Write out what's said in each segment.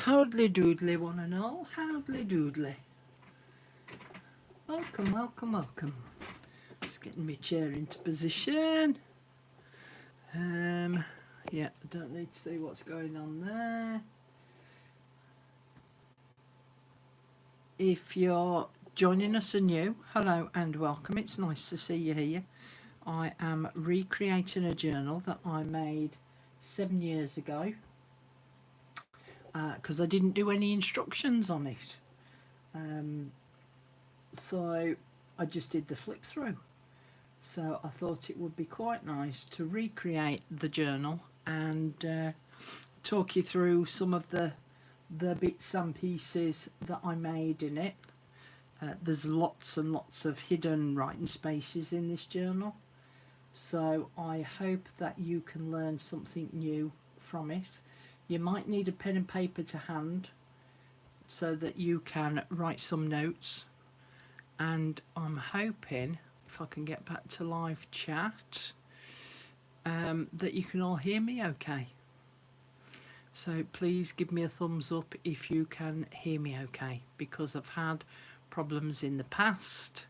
Howdly doodly, one and all. Howdly doodly. Welcome, welcome, welcome. Just getting my chair into position. Yeah, I don't need to see what's going on there. If you're joining us anew, hello and welcome. It's nice to see you here. I am recreating a journal that I made 7 years ago because I didn't do any instructions on it. So I just did the flip through. So I thought it would be quite nice to recreate the journal and talk you through some of the bits and pieces that I made in it. There's lots and lots of hidden writing spaces in this journal, so I hope that you can learn something new from it. You might need a pen and paper to hand so that you can write some notes, and I'm hoping, if I can get back to live chat, that you can all hear me okay. So please give me a thumbs up if you can hear me okay, because I've had problems in the past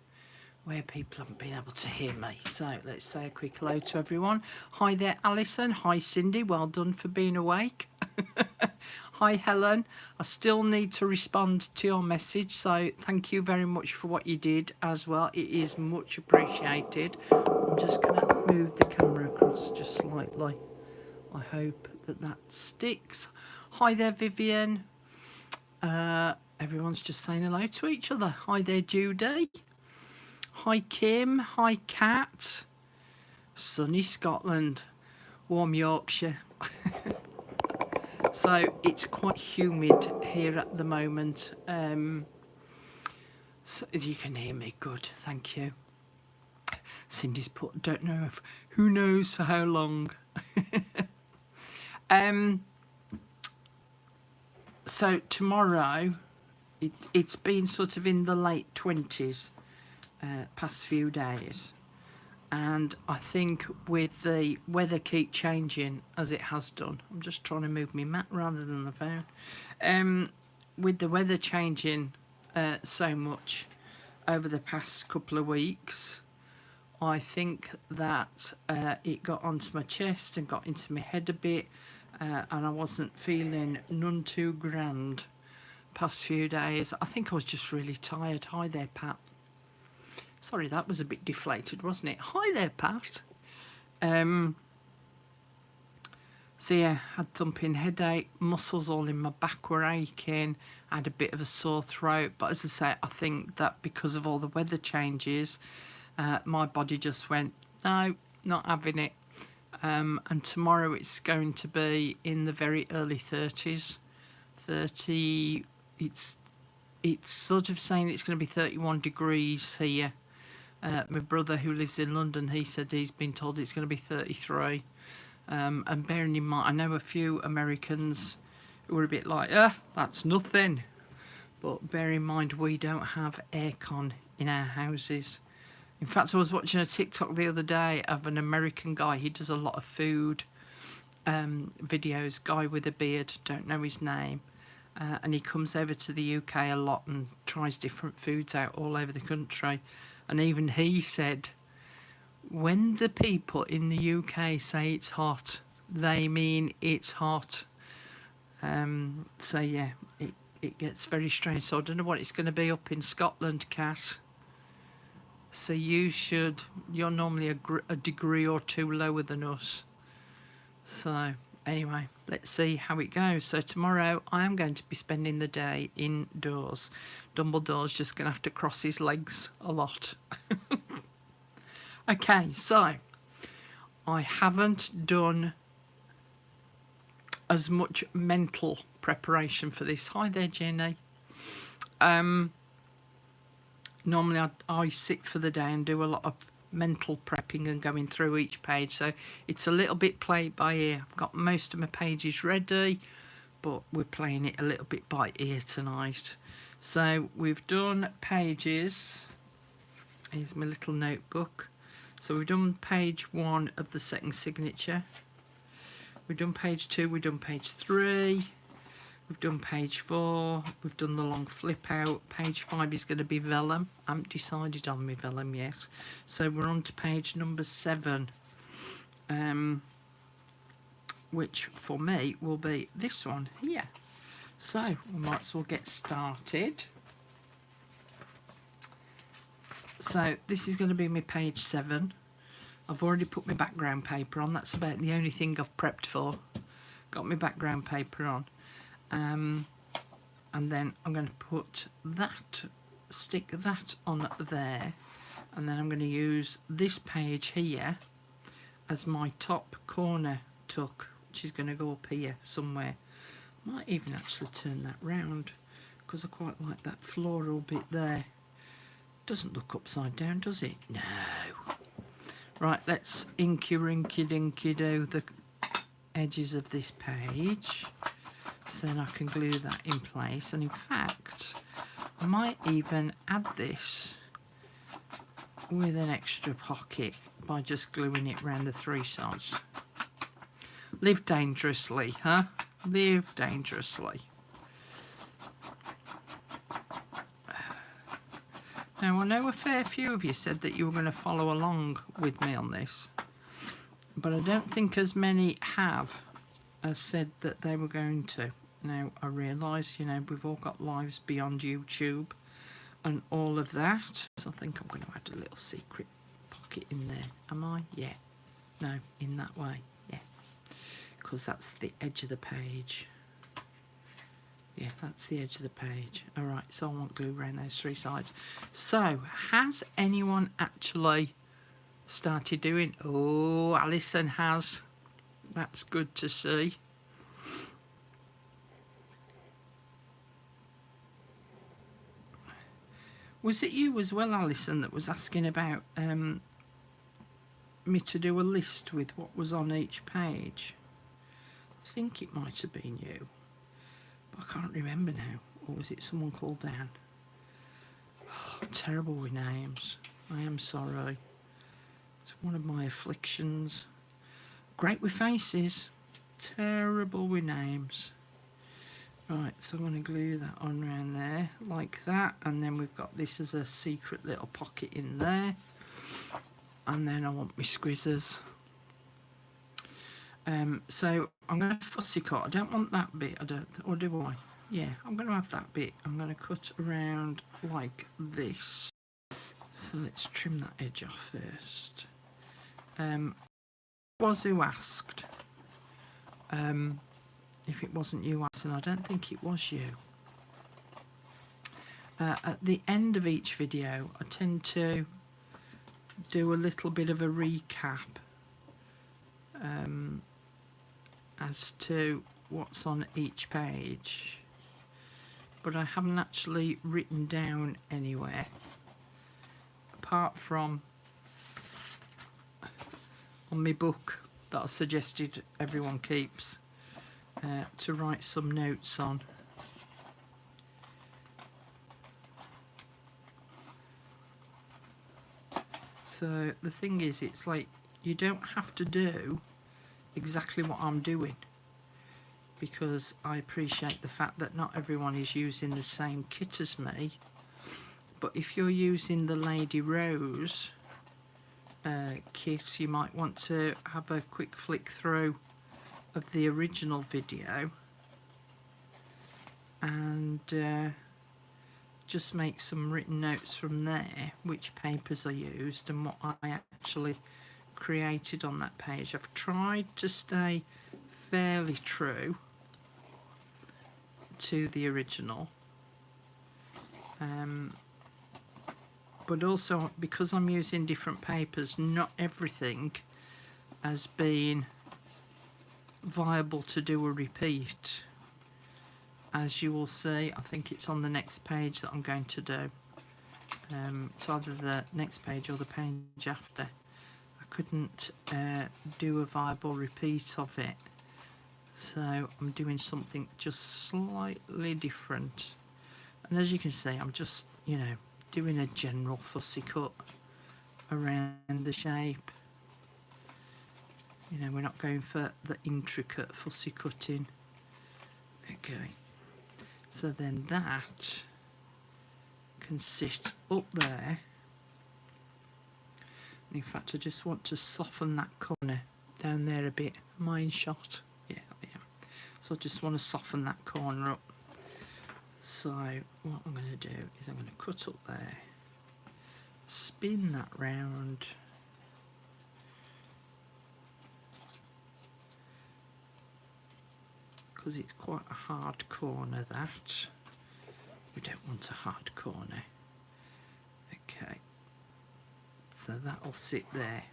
where people haven't been able to hear me. So let's say a quick hello to everyone. Hi there, Alison. Hi, Cindy. Well done for being awake. Hi, Helen. I still need to respond to your message, so thank you very much for what you did as well. It is much appreciated. I'm just going to move the camera across just slightly. I hope that sticks. Hi there, Vivian. Everyone's just saying hello to each other. Hi there, Judy. Hi, Kim. Hi, Kat. Sunny Scotland. Warm Yorkshire. So it's quite humid here at the moment. So as you can hear me, good. Thank you. Cindy's put, don't know if, who knows for how long. So tomorrow, it's been sort of in the late 20s past few days, and I think with the weather keep changing as it has done, I'm just trying to move my mat rather than the phone, with the weather changing so much over the past couple of weeks, I think that it got onto my chest and got into my head a bit, and I wasn't feeling none too grand past few days. I think I was just really tired. Hi there, Pat. Sorry, that was a bit deflated, wasn't it? Hi there, Pat. So yeah, had thumping headache, muscles all in my back were aching, I had a bit of a sore throat, but as I say, I think that because of all the weather changes, my body just went, no, not having it. And tomorrow it's going to be in the very early 30s. 30, it's sort of saying it's going to be 31 degrees here. My brother who lives in London, he said he's been told it's going to be 33. And bearing in mind, I know a few Americans who were a bit like, that's nothing. But bear in mind, we don't have aircon in our houses. In fact, I was watching a TikTok the other day of an American guy. He does a lot of food videos, guy with a beard, don't know his name. And he comes over to the UK a lot and tries different foods out all over the country. And even he said, when the people in the UK say it's hot, they mean it's hot. So yeah, it gets very strange. So I don't know what it's going to be up in Scotland, Kat. So you're normally a degree or two lower than us. So anyway, let's see how it goes. So tomorrow I am going to be spending the day indoors. Dumbledore's just going to have to cross his legs a lot. Okay, so I haven't done as much mental preparation for this. Hi there, Jenny. Normally I sit for the day and do a lot of mental prepping and going through each page, so it's a little bit play by ear. I've got most of my pages ready, but we're playing it a little bit by ear tonight. So we've done pages, here's my little notebook. So we've done page 1 of the second signature, we've done page 2, we've done page 3, We've done page 4, we've done the long flip out. Page 5 is going to be vellum. I haven't decided on my vellum yet. So we're on to page number 7, which for me will be this one here. So we might as well get started. So this is going to be my page 7. I've already put my background paper on. That's about the only thing I've prepped for. Got my background paper on. And then I'm going to put that, stick that on there, and then I'm going to use this page here as my top corner tuck, which is going to go up here somewhere. Might even actually turn that round because I quite like that floral bit there. Doesn't look upside down, does it? No. Right, let's inky rinky dinky do the edges of this page. So then I can glue that in place, and in fact I might even add this with an extra pocket by just gluing it around the 3 sides. Live dangerously, huh? Live dangerously. Now I know a fair few of you said that you were going to follow along with me on this, but I don't think as many have as said that they were going to. Now I realise, you know, we've all got lives beyond YouTube and all of that, so I think I'm going to add a little secret pocket in there. Am I? Yeah. No, in that way. Yeah, because that's the edge of the page. Yeah, that's the edge of the page. Alright, so I want glue around those 3 sides. So, has anyone actually started doing? Oh, Alison has. That's good to see. Was it you as well, Alison, that was asking about me to do a list with what was on each page? I think it might have been you, but I can't remember now. Or was it someone called Dan? Oh, I'm terrible with names. I am sorry. It's one of my afflictions. Great with faces, terrible with names. Right, so I'm going to glue that on around there like that, and then we've got this as a secret little pocket in there, and then I want my squizzers. So I'm going to fussy cut. I don't want that bit, I don't, or do I? Yeah, I'm going to have that bit. I'm going to cut around like this. So let's trim that edge off first. Was who asked if it wasn't you, Alison. I don't think it was you. At the end of each video I tend to do a little bit of a recap as to what's on each page, but I haven't actually written down anywhere apart from on my book that I suggested everyone keeps to write some notes on. So the thing is, it's like you don't have to do exactly what I'm doing, because I appreciate the fact that not everyone is using the same kit as me. But if you're using the Lady Rose kit, you might want to have a quick flick through of the original video and just make some written notes from there, which papers I used and what I actually created on that page. I've tried to stay fairly true to the original, but also because I'm using different papers, not everything has been viable to do a repeat, as you will see. I think it's on the next page that I'm going to do. It's either the next page or the page after. I couldn't do a viable repeat of it, so I'm doing something just slightly different. And as you can see, I'm just, you know, doing a general fussy cut around the shape. You know, we're not going for the intricate fussy cutting. Okay, So then that can sit up there. In fact, I just want to soften that corner down there a bit. Am I in shot? Yeah, I am. So I just want to soften that corner up. So what I'm going to do is I'm going to cut up there, spin that round, because it's quite a hard corner, that. We don't want a hard corner. Okay. So that'll sit there.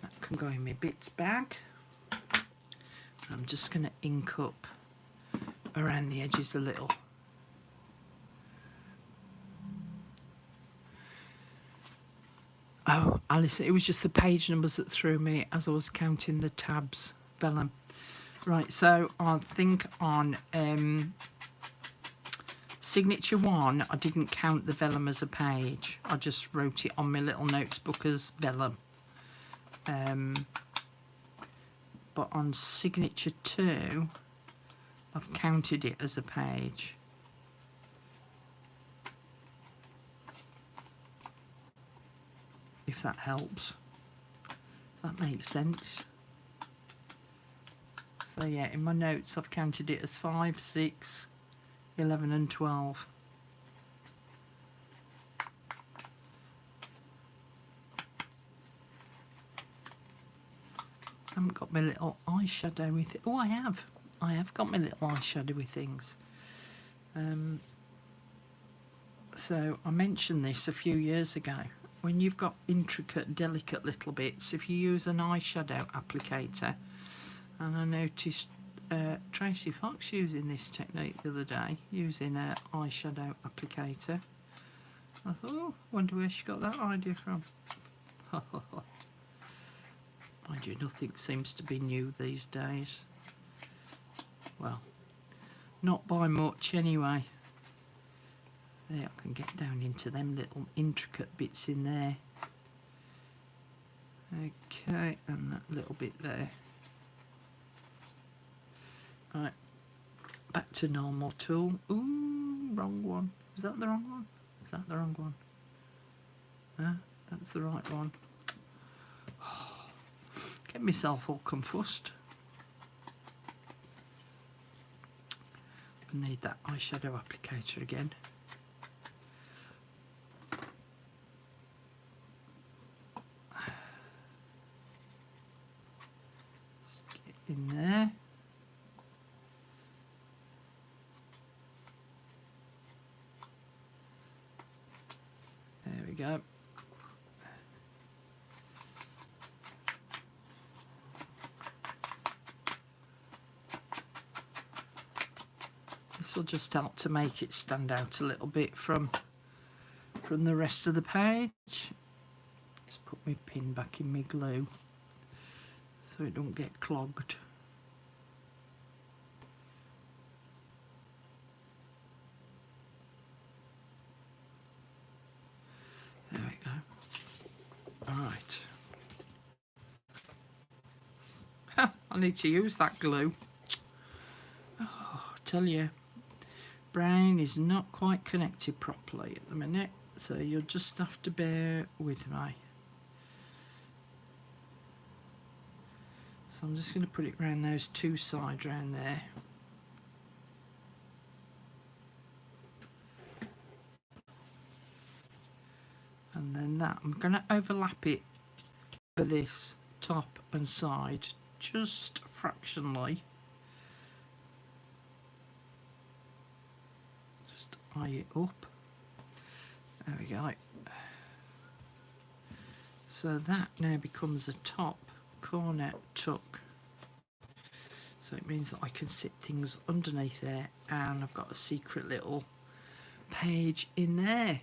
That can go in my bits bag. I'm just going to ink up around the edges a little. Oh, Alice, it was just the page numbers that threw me as I was counting the tabs. Vellum. Right, so I think on signature 1, I didn't count the vellum as a page. I just wrote it on my little notes book as vellum. But on signature 2, I've counted it as a page. If that helps. That makes sense. So yeah, in my notes I've counted it as 5, 6, 11 and 12. I haven't got my little eyeshadow with it. Oh, I have got my little eyeshadow with things. So I mentioned this a few years ago. When you've got intricate, delicate little bits, if you use an eyeshadow applicator, and I noticed Tracy Fox using this technique the other day, using an eyeshadow applicator. I thought, oh, wonder where she got that idea from. Mind you, nothing seems to be new these days. Well, not by much anyway. There, I can get down into them little intricate bits in there. Okay, and that little bit there. Right, back to normal tool. Ooh, wrong one. Is that the wrong one? Is that the wrong one? That's the right one. Get myself all confused. I need that eyeshadow applicator again. Just get in there. There we go. This will just help to make it stand out a little bit from the rest of the page. Just put my pin back in my glue so it don't get clogged. There we go. All right. I need to use that glue. Oh, I tell you, brain is not quite connected properly at the minute, so you'll just have to bear with me. So I'm just going to put it around those two sides around there. And then that, I'm going to overlap it for this top and side just fractionally. Just eye it up. There we go. So that now becomes a top corner tuck. So it means that I can sit things underneath there, and I've got a secret little page in there.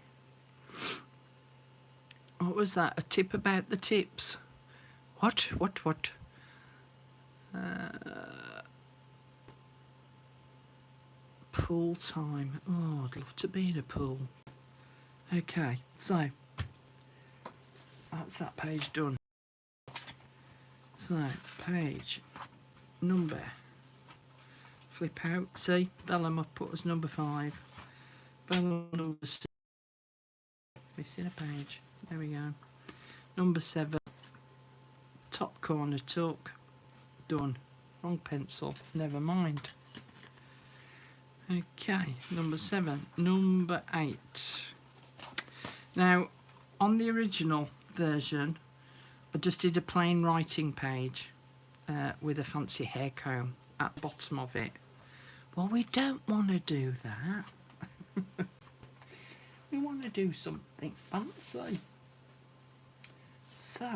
What was that? A tip about the tips? What? Pool time. Oh, I'd love to be in a pool. Okay, so that's that page done. So, page number flip out. See, vellum I've put as number 5. Vellum number 6. Missing a page. There we go. Number 7. Top corner tuck. Done. Wrong pencil. Never mind. Okay, number 7. Number 8. Now, on the original version, I just did a plain writing page with a fancy hair comb at the bottom of it. Well, we don't want to do that. We want to do something fancy. So,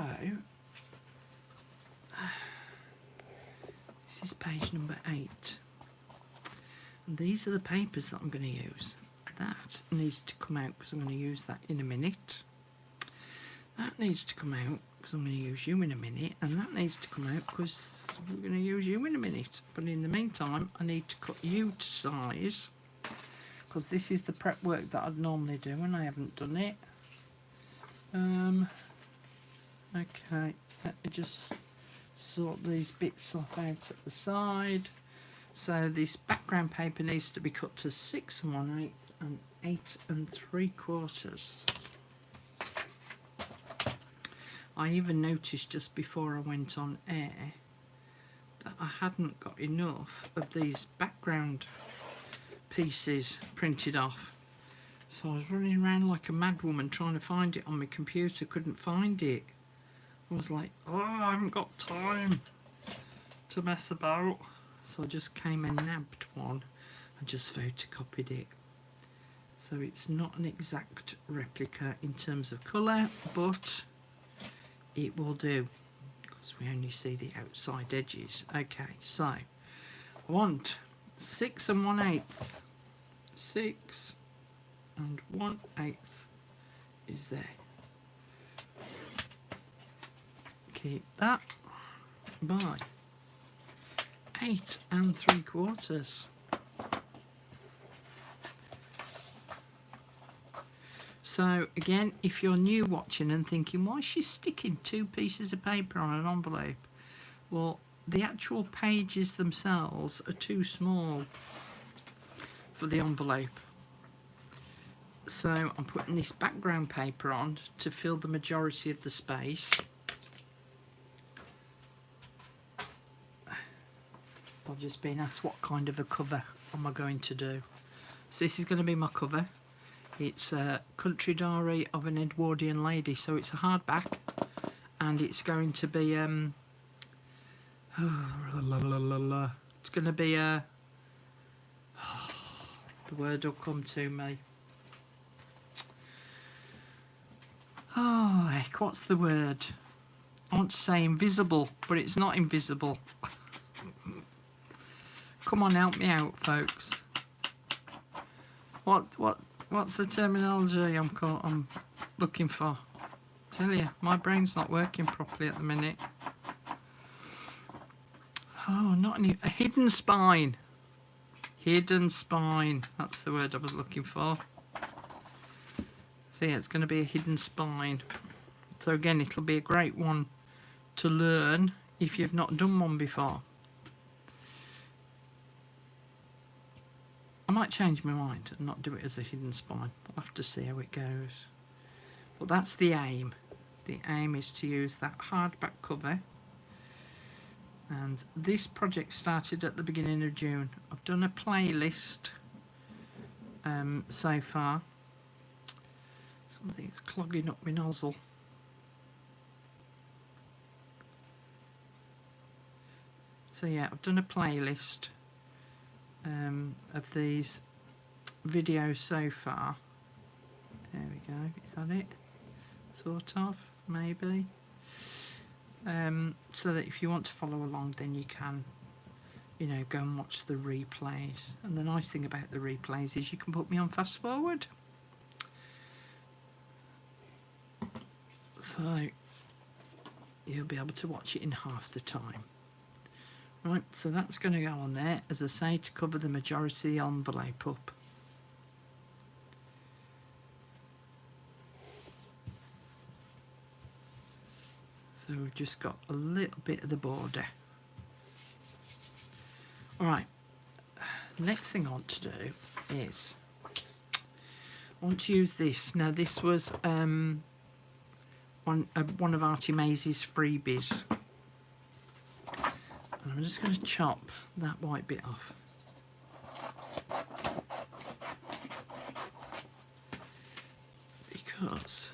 this is page number 8. And these are the papers that I'm going to use. That needs to come out because I'm going to use that in a minute. That needs to come out because I'm going to use you in a minute. And that needs to come out because we're going to use you in a minute. But in the meantime, I need to cut you to size because this is the prep work that I'd normally do and I haven't done it. Okay, let me just sort these bits off out at the side. So this background paper needs to be cut to 6 1/8 and 8 3/4. I even noticed just before I went on air that I hadn't got enough of these background pieces printed off. So I was running around like a madwoman trying to find it on my computer, couldn't find it. I was like, oh, I haven't got time to mess about. So I just came and nabbed one and just photocopied it. So it's not an exact replica in terms of colour, but it will do because we only see the outside edges. Okay, so I want 6 1/8. 6 1/8 is there. Keep that by 8 3/4. So again, if you're new watching and thinking, why is she sticking 2 pieces of paper on an envelope? Well, the actual pages themselves are too small for the envelope. So I'm putting this background paper on to fill the majority of the space. I've just been asked what kind of a cover am I going to do. So this is going to be my cover. It's a Country Diary of an Edwardian Lady, so it's a hardback, and it's going to be it's going to be a the word will come to me. Oh heck, what's the word? I want to say invisible, but it's not invisible. Come on, help me out, folks. What's the terminology I'm looking for? Tell you, my brain's not working properly at the minute. Oh, not any, a hidden spine. Hidden spine. That's the word I was looking for. So yeah, it's going to be a hidden spine. So again, it'll be a great one to learn if you've not done one before. I might change my mind and not do it as a hidden spine. I'll have to see how it goes. But that's the aim. The aim is to use that hardback cover. And this project started at the beginning of June. I've done a playlist so far. Something's clogging up my nozzle. So yeah, I've done a playlist of these videos so far. There we go. Is that it? Sort of, maybe. So that if you want to follow along, then you can, you know, go and watch the replays. And the nice thing about the replays is you can put me on fast forward. So you'll be able to watch it in half the time. Right, so that's going to go on there, as I say, to cover the majority of the envelope up. So we've just got a little bit of the border. Alright, next thing I want to do is I want to use this. Now this was one of Auntie Maisie's freebies. And I'm just going to chop that white bit off. Because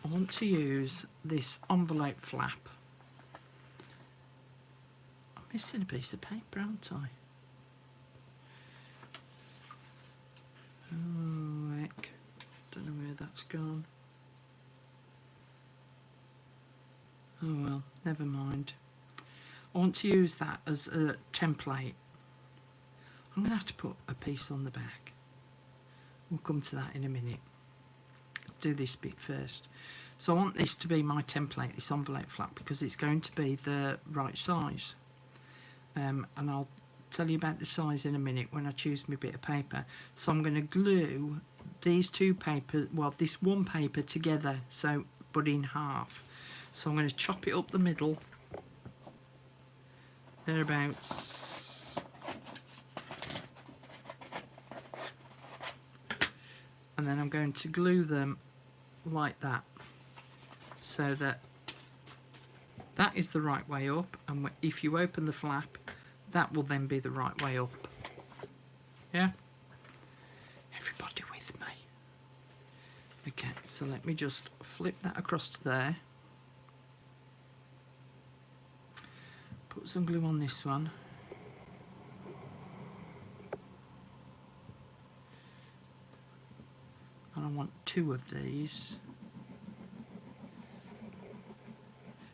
I want to use this envelope flap. I'm missing a piece of paper, aren't I? Oh, heck. Don't know where that's gone. Oh well, never mind. I want to use that as a template. I'm going to have to put a piece on the back. We'll come to that in a minute. Let's do this bit first. So I want this to be my template, this envelope flap, because it's going to be the right size. And I'll tell you about the size in a minute when I choose my bit of paper. So I'm going to glue these two papers, well, this one paper together, so but in half. So I'm going to chop it up the middle, thereabouts, and then I'm going to glue them like that, so that that is the right way up, and if you open the flap, that will then be the right way up. Yeah? Everybody with me? Okay, so let me just flip that across to there. Put some glue on this one. And I want two of these.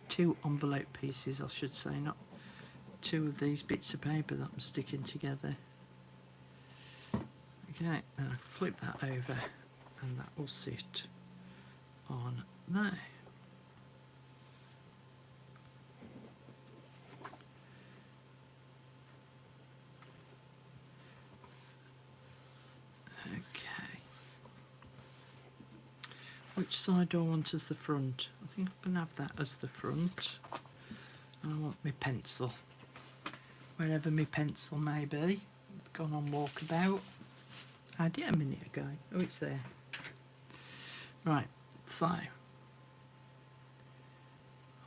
Two envelope pieces, I should say, not two of these bits of paper that I'm sticking together. Okay, and I flip that over and that will sit on there. Okay. Which side do I want as the front? I think I can have that as the front. And I want my pencil. Wherever my pencil may be. It's gone on walkabout. I had it a minute ago. Oh, it's there. Right, so I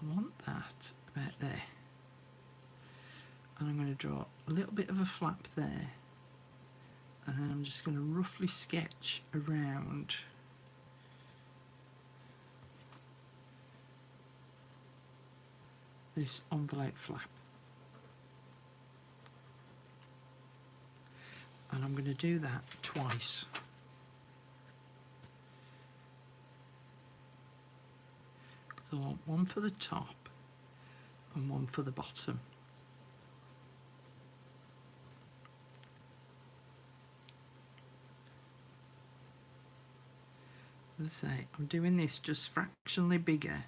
want that about there. And I'm going to draw a little bit of a flap there. And then I'm just going to roughly sketch around this envelope flap. And I'm going to do that twice. So I want one for the top and one for the bottom. As I say, I'm doing this just fractionally bigger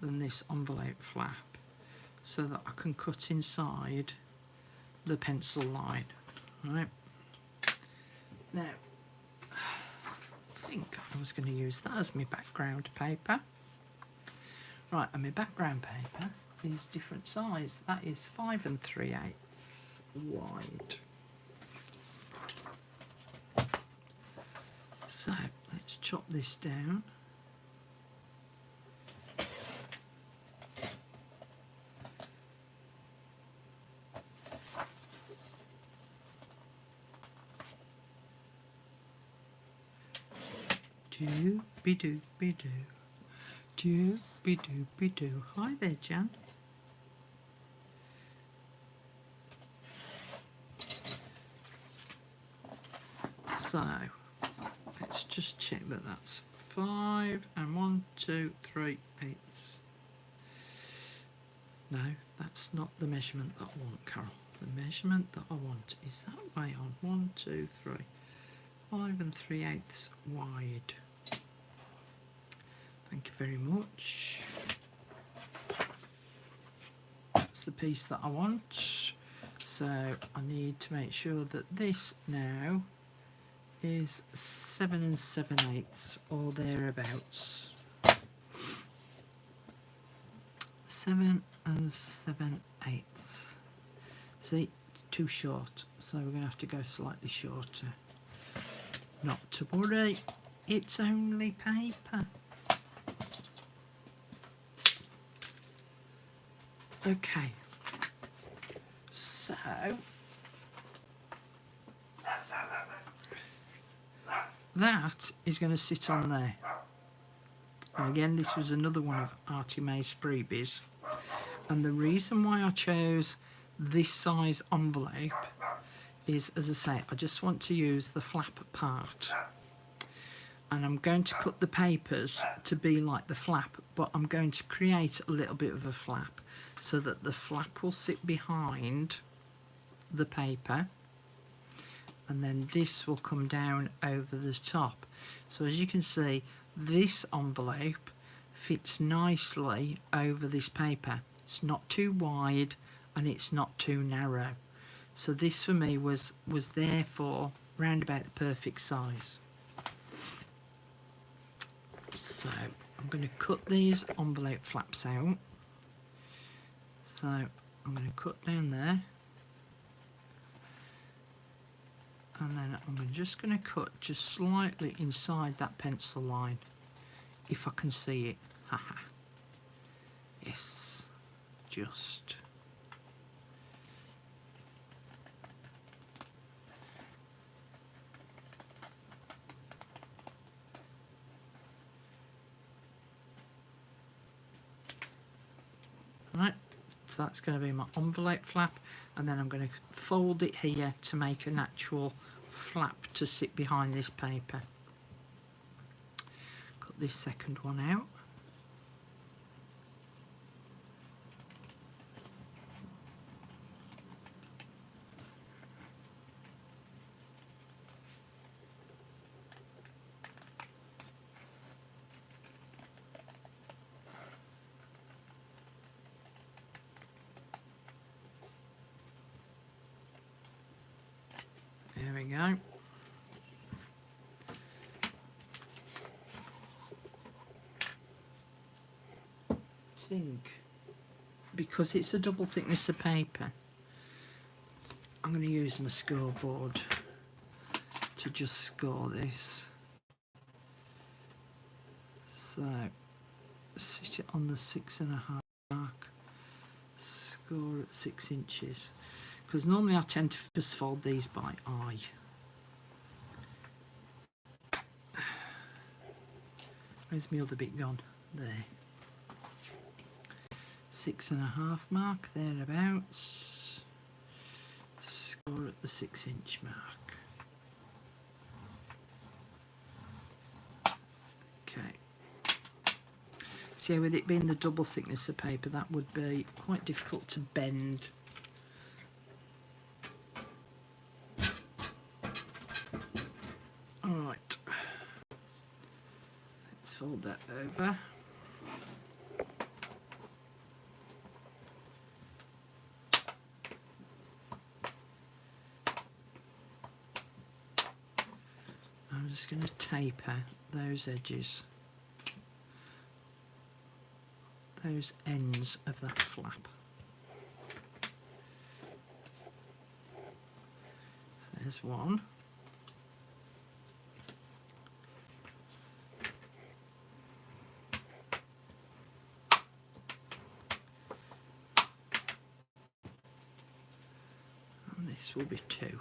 than this envelope flap so that I can cut inside the pencil line. Right. Now, I think I was going to use that as my background paper. Right, and my background paper is different size. That is 5 3/8 wide. So let's chop this down. Do-be-do-be-do. Do-be-do-be-do. Hi there, Jan. So, let's just check that that's 5 and 1, 2, 3, 8. No, that's not the measurement that I want, Carol. The measurement that I want is that way on. 1, 2, 3. 5 3/8 wide. Thank you very much. That's the piece that I want. So I need to make sure that this now is 7 7/8 or thereabouts. 7 7/8. See, too short, so we're going to have to go slightly shorter. Not to worry, it's only paper. Okay, so that is going to sit on there. And again, this was another one of Artie May's freebies. And the reason why I chose this size envelope is, as I say, I just want to use the flap part. And I'm going to cut the papers to be like the flap, but I'm going to create a little bit of a flap so that the flap will sit behind the paper, and then this will come down over the top. So as you can see, this envelope fits nicely over this paper. It's not too wide and it's not too narrow. So this for me was therefore round about the perfect size. So I'm going to cut these envelope flaps out. So I'm going to cut down there, and then I'm just going to cut just slightly inside that pencil line, if I can see it. Haha. Yes, just. Right, so that's going to be my envelope flap, and then I'm going to fold it here to make an actual flap to sit behind this paper. Cut this second one out. There we go. I think because it's a double thickness of paper, I'm going to use my scoreboard to just score this. So sit it on the 6.5 mark, score at 6 inches. Because normally I tend to just fold these by eye. Where's my other bit gone? There. 6.5 mark, thereabouts. Score at the 6 inch mark. Okay. So with it being the double thickness of paper, that would be quite difficult to bend. Alright, let's fold that over. I'm just going to taper those edges, those ends of that flap. So there's one. This will be 2.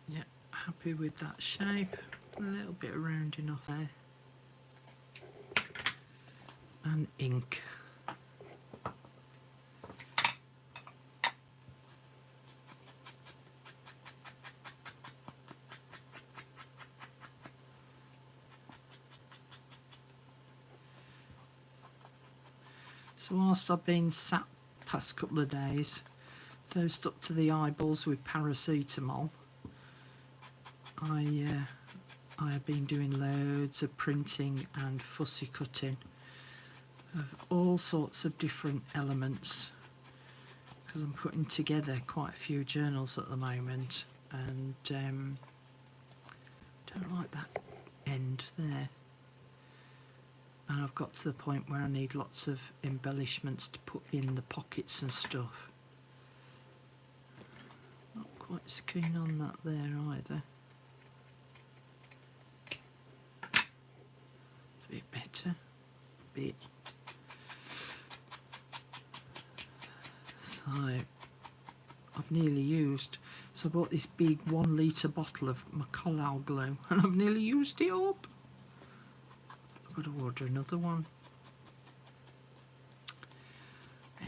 Yeah, happy with that shape. A little bit of rounding off there. And ink. So whilst I've been sat past couple of days, dosed up to the eyeballs with paracetamol, I have been doing loads of printing and fussy cutting of all sorts of different elements, because I'm putting together quite a few journals at the moment, and don't like that end there. And I've got to the point where I need lots of embellishments to put in the pockets and stuff. Not quite so keen on that there either. It's a bit better. Bit. So I've nearly used. So I bought this big 1 litre bottle of my collal glue, and I've nearly used it up. I've got to order another one.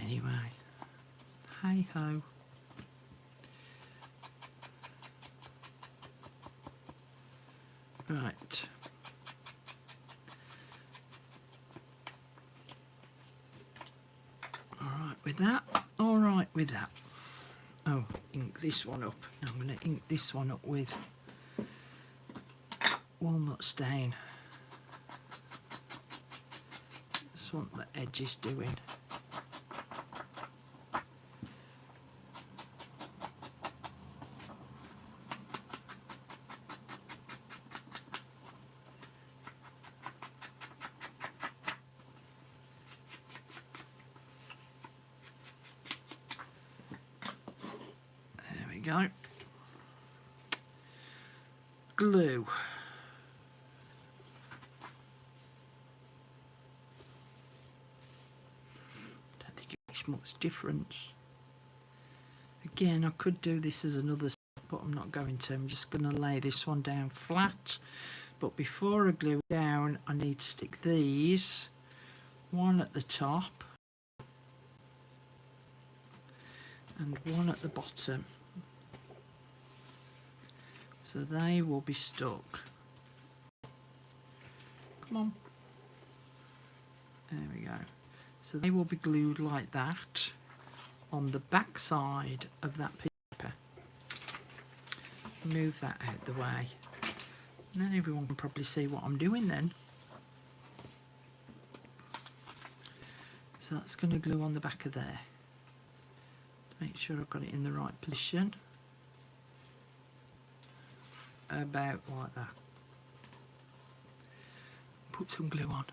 Anyway, hey ho. Right. Alright with that. Alright with that. Oh, ink this one up. Now I'm going to ink this one up with walnut stain. Just want the edges doing. Go. Glue. Don't think it makes much difference. Again, I could do this as another step, but I'm not going to. I'm just going to lay this one down flat. But before I glue it down, I need to stick these, one at the top and one at the bottom. So they will be stuck. Come on. There we go. So they will be glued like that on the back side of that paper. Move that out the way. And then everyone can probably see what I'm doing then. So that's going to glue on the back of there. Make sure I've got it in the right position. About like that. Put some glue on.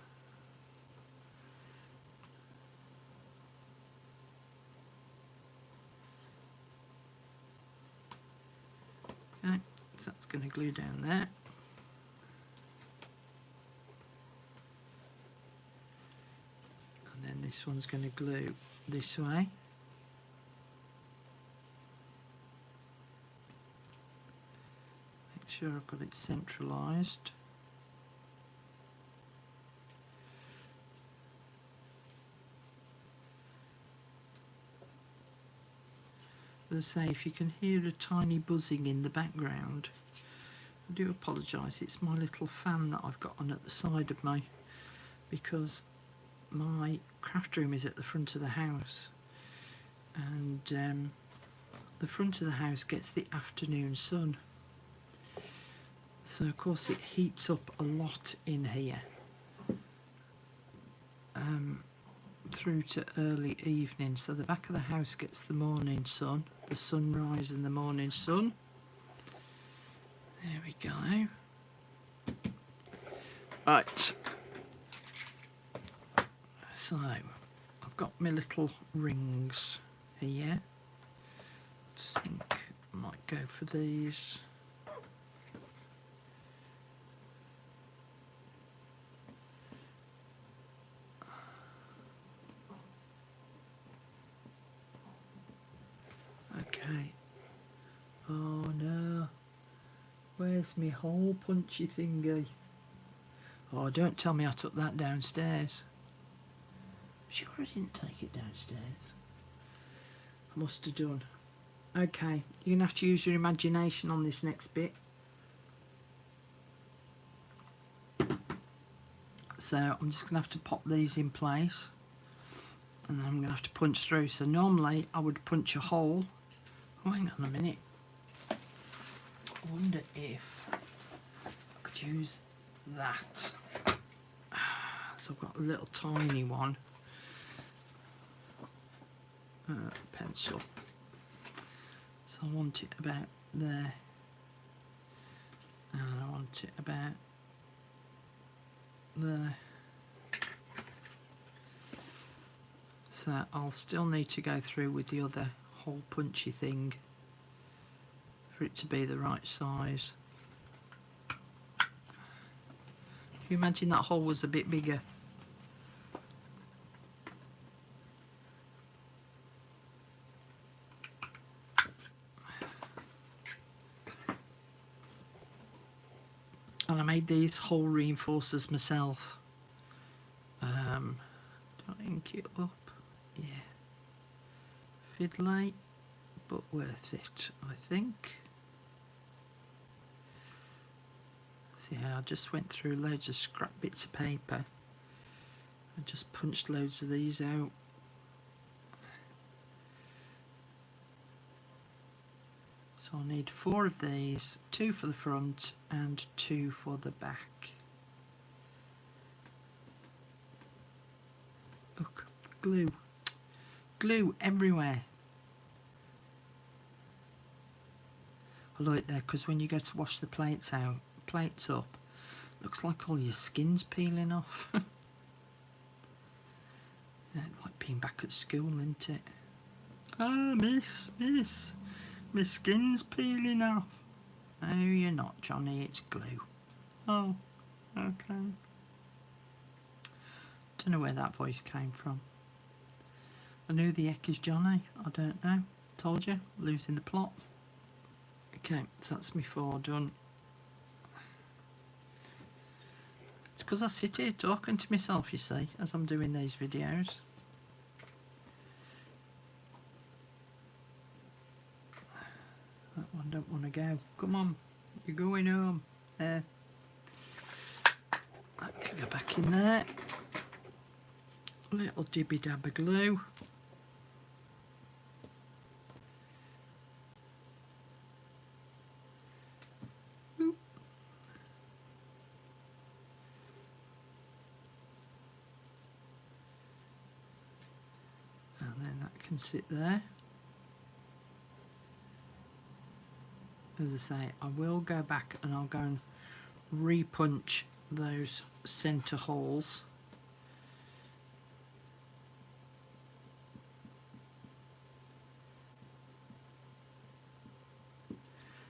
Okay, so that's going to glue down there. And then this one's going to glue this way. Sure I've got it centralised. As I say, if you can hear a tiny buzzing in the background, I do apologise. It's my little fan that I've got on at the side of me, because my craft room is at the front of the house, and the front of the house gets the afternoon sun. So of course it heats up a lot in here through to early evening. So the back of the house gets the morning sun, the sunrise and the morning sun. There we go. Right. So I've got my little rings here. I think I might go for these. Okay. Oh no. Where's my hole punchy thingy? Oh, don't tell me I took that downstairs. Sure I didn't take it downstairs. I must have done. Okay, you're going to have to use your imagination on this next bit. So I'm just going to have to pop these in place. And then I'm going to have to punch through. So normally I would punch a hole. Oh, hang on a minute. I wonder if I could use that. So I've got a little tiny one. pencil. So I want it about there, and I want it about there. So I'll still need to go through with the other hole punchy thing for it to be the right size. Can you imagine that hole was a bit bigger? And I made these hole reinforcers myself. Do I ink it up? Yeah. Fiddly, but worth it, I think. See how I just went through loads of scrap bits of paper. I just punched loads of these out. So I'll need 4 of these, 2 for the front and 2 for the back. Look, glue. Glue everywhere. I like that because when you go to wash the plates up, looks like all your skin's peeling off. Yeah, like being back at school, isn't it? Ah, miss, my skin's peeling off. No, you're not, Johnny, it's glue. Oh, okay. Don't know where that voice came from. And who the heck is Johnny? I don't know. Told you, losing the plot. Okay, so that's me 4 done. It's because I sit here talking to myself, you see, as I'm doing these videos. That one don't want to go. Come on, you're going home. There. That can go back in there. Little dibby dab of glue. Oop. And then that can sit there. As I say, I will go back and I'll go and repunch those centre holes.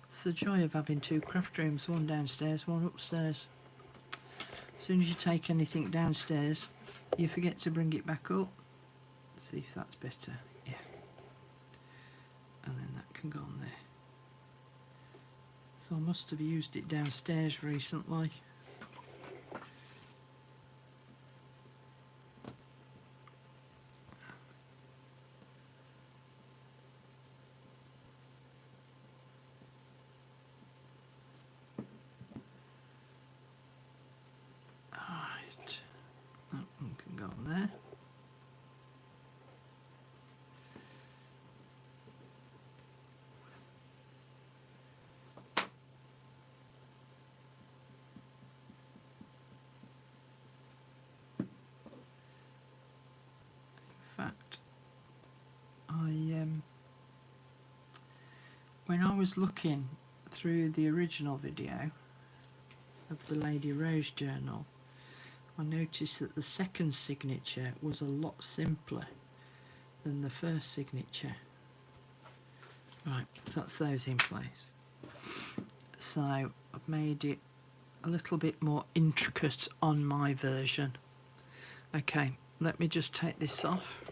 It's the joy of having 2 craft rooms, one downstairs, one upstairs. As soon as you take anything downstairs, you forget to bring it back up. Let's see if that's better. Yeah. And then that can go on there. So I must have used it downstairs recently. Right, that one can go on there. When I was looking through the original video of the Lady Rose journal, I noticed that the second signature was a lot simpler than the first signature. Right, so that's those in place. So I've made it a little bit more intricate on my version. Okay, let me just take this off.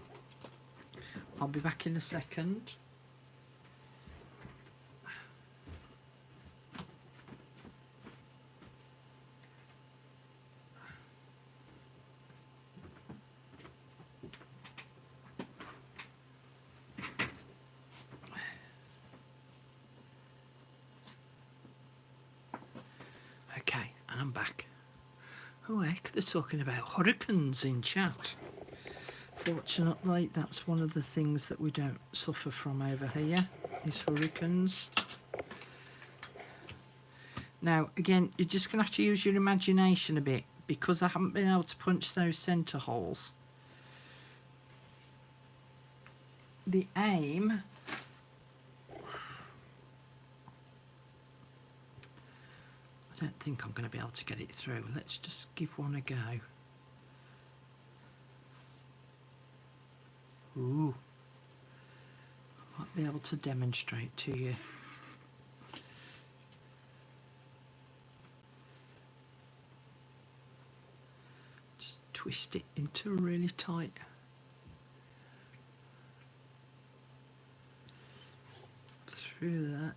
I'll be back in a second. Okay, and I'm back. Oh heck, they're talking about hurricanes in chat. Fortunately, that's one of the things that we don't suffer from over here, is hurricanes. Now, again, you're just going to have to use your imagination a bit, because I haven't been able to punch those centre holes. the aim, I don't think I'm going to be able to get it through. Let's just give one a go. Ooh, might be able to demonstrate to you. Just twist it into really tight. Through that.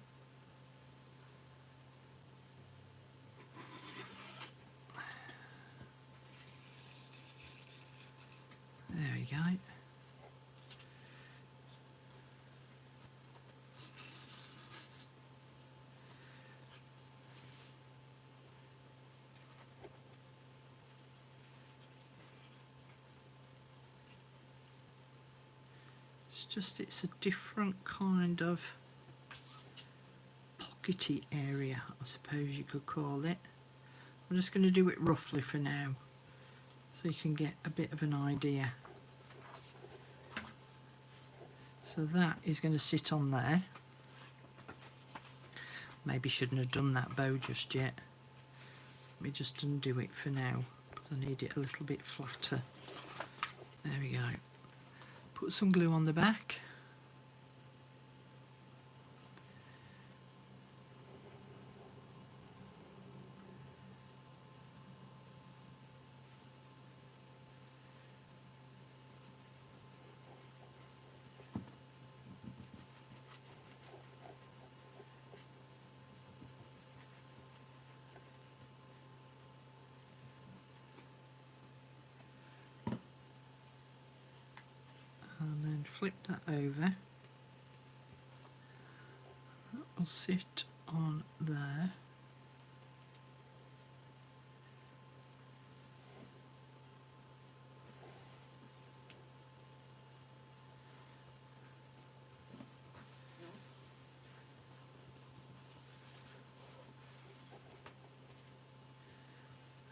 There we go. It's a different kind of pockety area, I suppose you could call it. I'm just going to do it roughly for now, so you can get a bit of an idea. So that is going to sit on there. Maybe shouldn't have done that bow just yet. Let me just undo it for now, because I need it a little bit flatter. There we go. Put some glue on the back. And then flip that over. That will sit on there.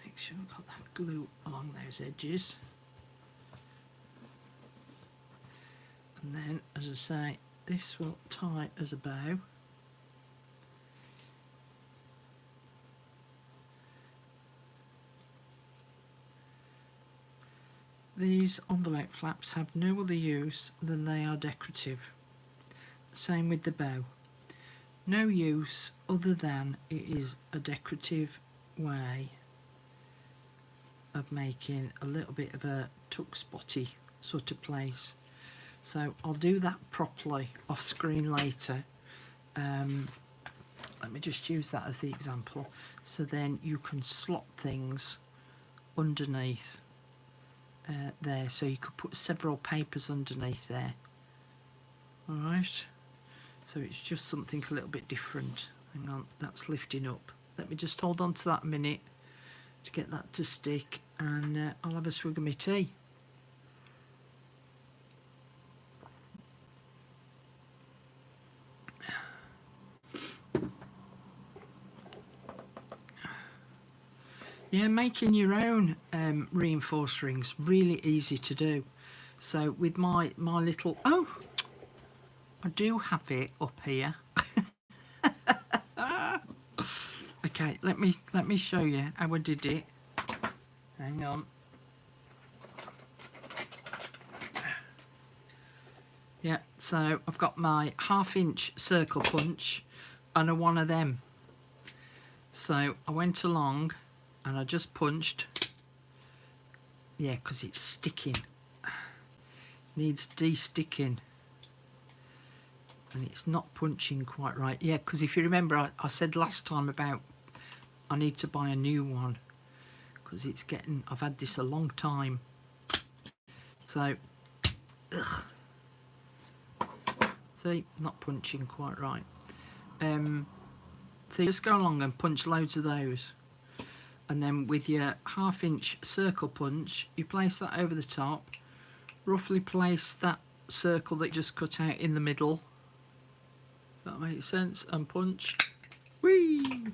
Make sure I've got that glue along those edges. And then, as I say, this will tie as a bow. These envelope flaps have no other use than they are decorative. Same with the bow. No use other than it is a decorative way of making a little bit of a tuck spotty sort of place. So I'll do that properly off screen later. Let me just use that as the example. So then you can slot things underneath there. So you could put several papers underneath there. Alright. So it's just something a little bit different. Hang on, that's lifting up. Let me just hold on to that a minute to get that to stick, and I'll have a swig of my tea. Yeah, making your own reinforced rings, really easy to do. So with my little, oh, I do have it up here. Okay, let me show you how I did it. Hang on. Yeah, so I've got my 1/2 inch circle punch and a one of them. So I went along and I just punched. Yeah, because it's sticking. Needs de-sticking. And it's not punching quite right. Yeah, because if you remember, I said last time about I need to buy a new one because it's getting, I've had this a long time. So, ugh. See, not punching quite right. So you just go along and punch loads of those. And then with your 1/2 inch circle punch, you place that over the top. Roughly place that circle that you just cut out in the middle. Does that make sense? And punch. Whee!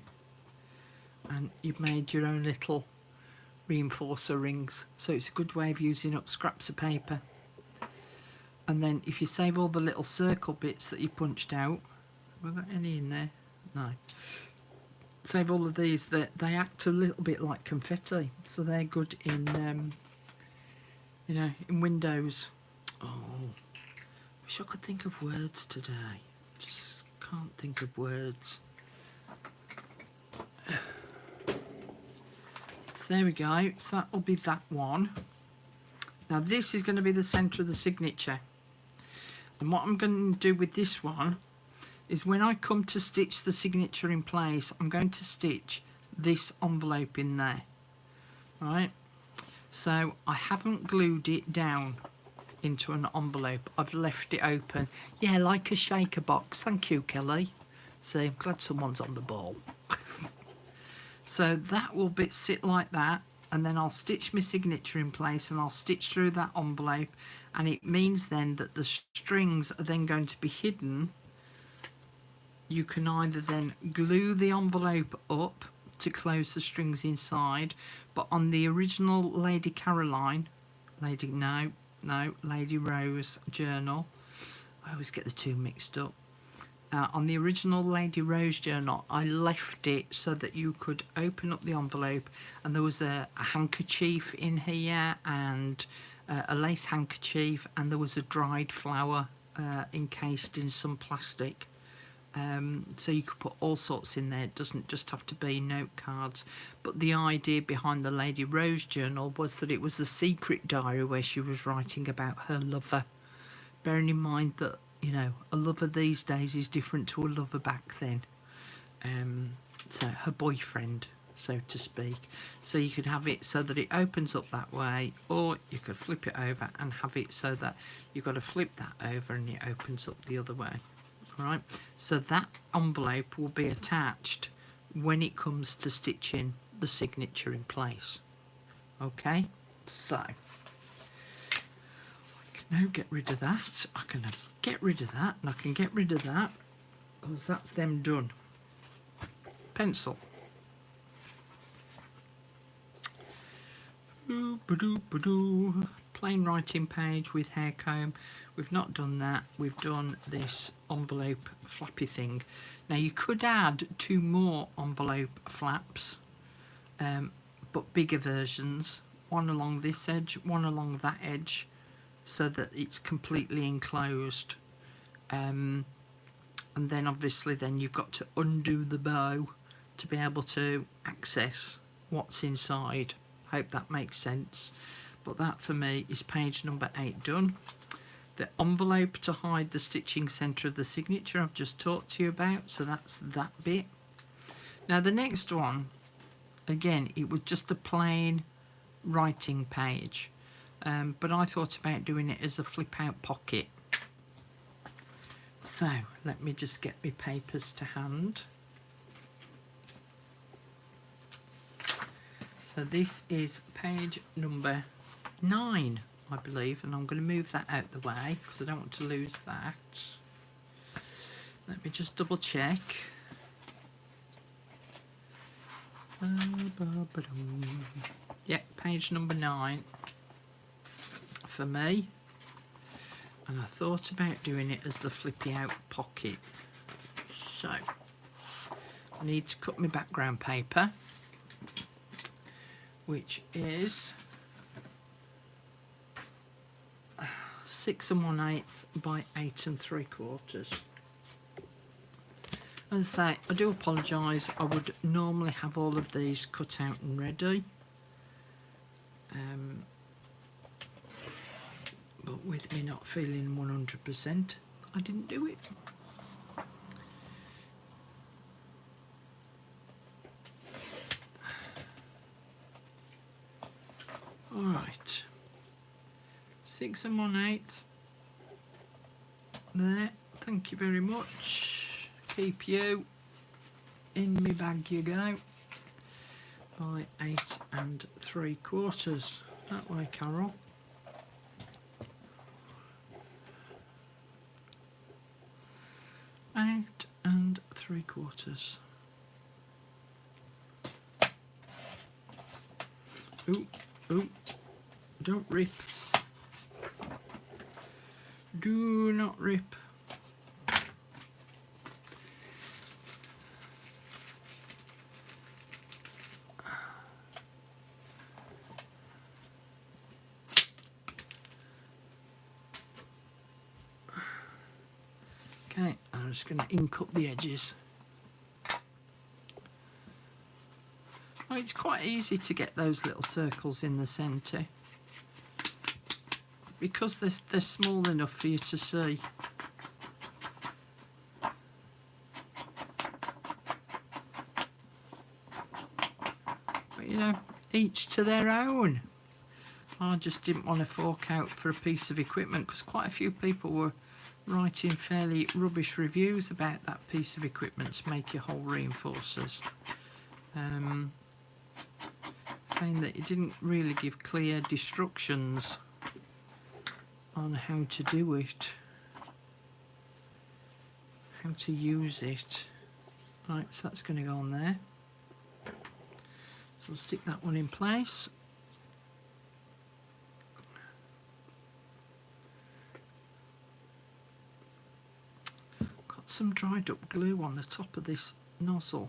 And you've made your own little reinforcer rings. So it's a good way of using up scraps of paper. And then if you save all the little circle bits that you punched out, have I got any in there? No. Save all of these, that they act a little bit like confetti, so they're good in you know, in windows. Oh, wish I could think of words today. Just can't think of words. So there we go. So that'll be that one. Now this is going to be the centre of the signature. And what I'm going to do with this one is when I come to stitch the signature in place, I'm going to stitch this envelope in there. Right? So I haven't glued it down into an envelope. I've left it open. Yeah, like a shaker box. Thank you, Kelly. See, I'm glad someone's on the ball. So that will sit like that, and then I'll stitch my signature in place, and I'll stitch through that envelope, and it means then that the strings are then going to be hidden. You can either then glue the envelope up to close the strings inside, but on the original Lady Caroline, Lady Rose journal, I always get the two mixed up. On the original Lady Rose journal, I left it so that you could open up the envelope, and there was a handkerchief in here, and a lace handkerchief, and there was a dried flower encased in some plastic. So you could put all sorts in there. It doesn't just have to be note cards. But the idea behind the Lady Rose journal was that it was a secret diary where she was writing about her lover. Bearing in mind that, you know, a lover these days is different to a lover back then. So her boyfriend, so to speak. So you could have it so that it opens up that way, or you could flip it over and have it so that you've got to flip that over and it opens up the other way. Right, so that envelope will be attached when it comes to stitching the signature in place. Okay, so I can now get rid of that. I can get rid of that, and I can get rid of that, because that's them done. Pencil. Plain writing page with hair comb. We've not done that. We've done this envelope flappy thing. Now you could add 2 more envelope flaps, but bigger versions. One along this edge, one along that edge, so that it's completely enclosed. And then obviously then you've got to undo the bow to be able to access what's inside. Hope that makes sense. But that for me is page number 8 done. The envelope to hide the stitching centre of the signature I've just talked to you about, so that's that bit. Now the next one, again, it was just a plain writing page, but I thought about doing it as a flip out pocket. So let me just get my papers to hand. So this is page number 9, I believe, and I'm going to move that out the way because I don't want to lose that. Let me just double check. Yeah, page number 9 for me. And I thought about doing it as the flippy out pocket. So I need to cut my background paper, which is 6 1/8 by 8 3/4. As I say, I do apologise. I would normally have all of these cut out and ready, but with me not feeling 100%, I didn't do it. Alright, 6 1/8 there, thank you very much, keep you, in me bag you go, by 8 3/4, that way Carol. Eight and 3/4. Ooh, ooh, don't rip. Do not rip. Okay, I'm just going to ink up the edges. Oh, it's quite easy to get those little circles in the centre because they're small enough for you to see. But you know, each to their own. I just didn't want to fork out for a piece of equipment because quite a few people were writing fairly rubbish reviews about that piece of equipment to make your hole reinforcers. Saying that it didn't really give clear instructions on how to do it, how to use it. Right, so that's going to go on there. So we'll stick that one in place. Got some dried up glue on the top of this nozzle.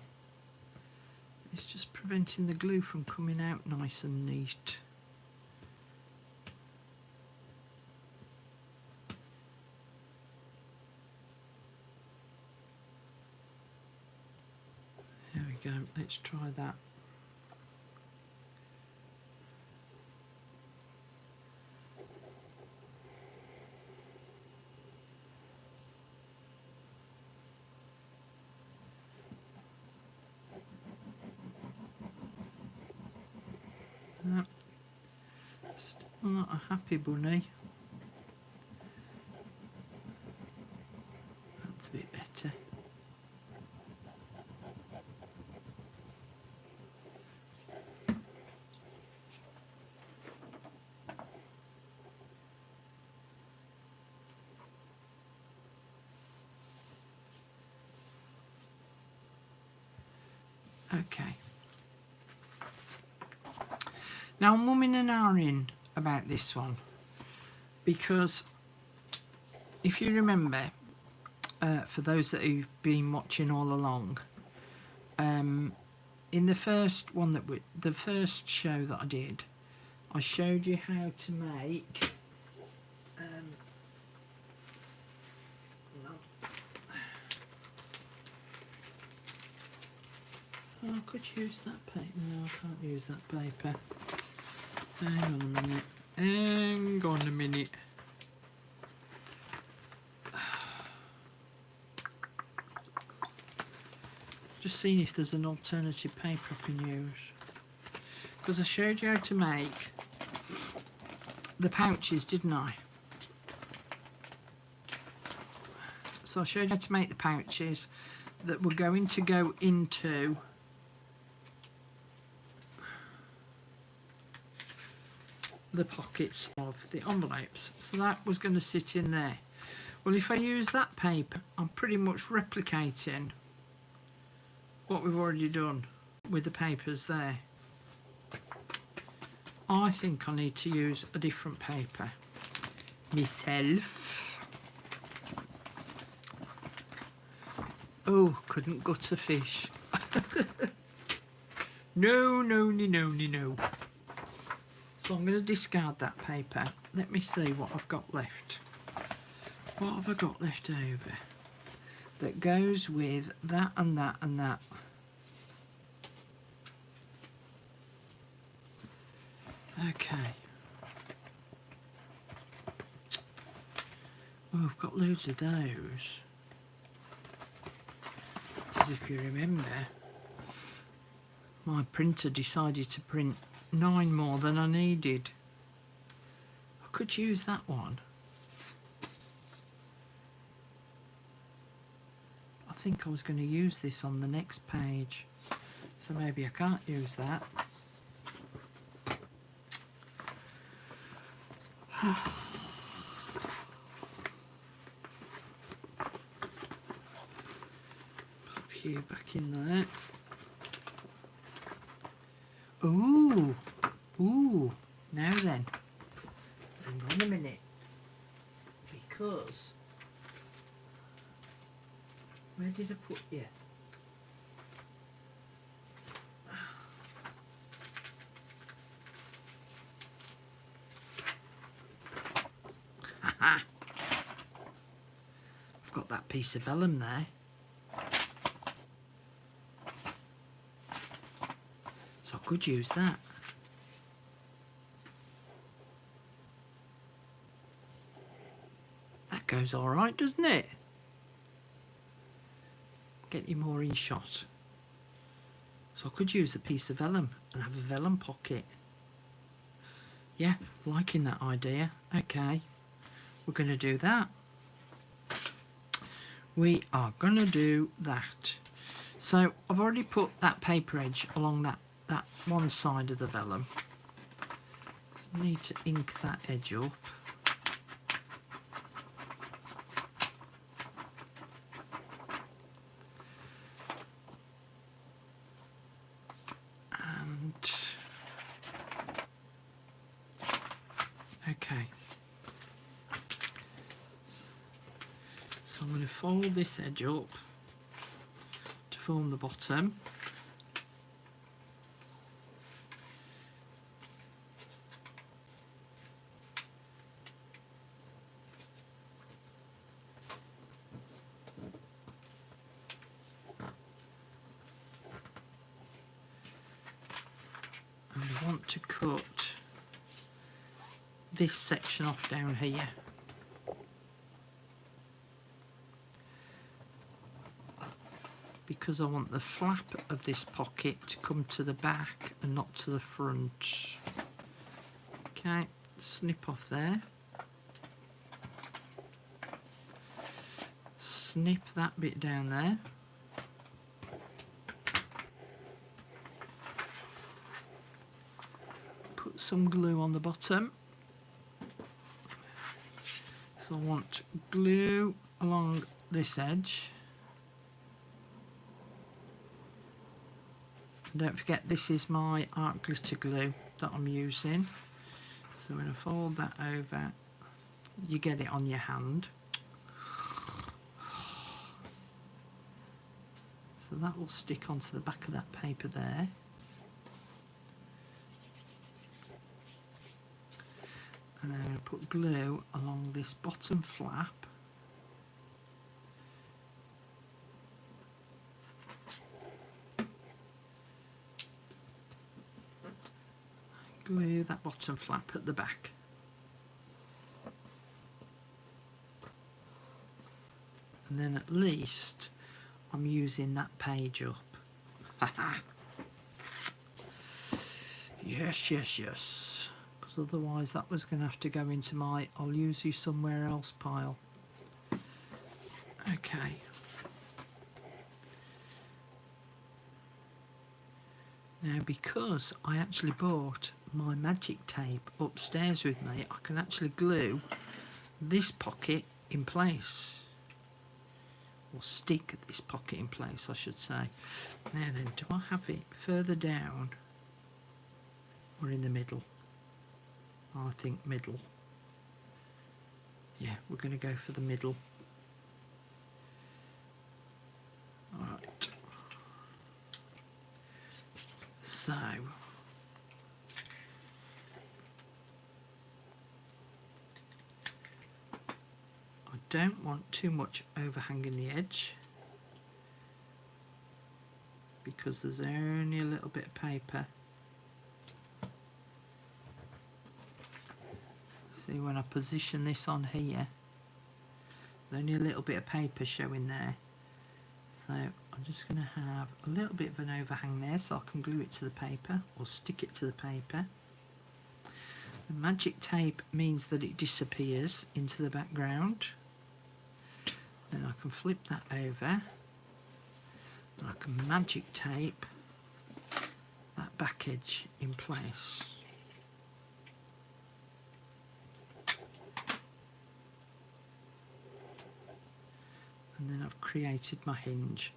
It's just preventing the glue from coming out nice and neat. There we go, let's try that. Still not a happy bunny. That's a bit better. Okay. Now I'm umming and ahhing about this one because if you remember, for those that have been watching all along, in the first one the first show that I did, I showed you how to make oh, I could use that paper. No, I can't use that paper. Hang on a minute. Hang on a minute. Just seeing if there's an alternative paper I can use. Because I showed you how to make the pouches, didn't I? So I showed you how to make the pouches that were going to go into the pockets of the envelopes. So that was going to sit in there. Well, if I use that paper, I'm pretty much replicating what we've already done with the papers there. I think I need to use a different paper myself. Oh, couldn't gut a fish. No, no, no, no, no, no. So I'm going to discard that paper. Let me see what I've got left. What have I got left over that goes with that and that and that? Okay. Oh, I've got loads of those. Because if you remember, my printer decided to print 9 more than I needed. I could use that one. I think I was going to use this on the next page, so maybe I can't use that. Pop you back in there. Ooh, ooh. Now then, hang on a minute, because where did I put you? I've got that piece of vellum there. So I could use that. That goes all right, doesn't it? Get you more in shot. So I could use a piece of vellum and have a vellum pocket. Yeah, liking that idea. Okay, we're going to do that. We are going to do that. So I've already put that paper edge along that one side of the vellum. I need to ink that edge up. And okay. So I'm going to fold this edge up to form the bottom. And I want to cut this section off down here. Because I want the flap of this pocket to come to the back and not to the front. Okay, snip off there. Snip that bit down there. Put some glue on the bottom. So I want glue along this edge. Don't forget, this is my art glitter glue that I'm using. So when I fold that over, you get it on your hand. So that will stick onto the back of that paper there. And then I'm going to put glue along this bottom flap. Glue that bottom flap at the back. And then at least I'm using that page up. Yes, yes, yes. Because otherwise that was going to have to go into my I'll use you somewhere else pile. Okay. Now, because I actually bought my magic tape upstairs with me, I can actually glue this pocket in place. Or stick this pocket in place, I should say. Now then, do I have it further down or in the middle? I think middle. Yeah, we're going to go for the middle. Alright. So, I don't want too much overhanging the edge because there's only a little bit of paper. See, when I position this on here, there's only a little bit of paper showing there. So I'm just going to have a little bit of an overhang there so I can glue it to the paper or stick it to the paper. The magic tape means that it disappears into the background. Then I can flip that over and I can magic tape that back edge in place. And then I've created my hinge,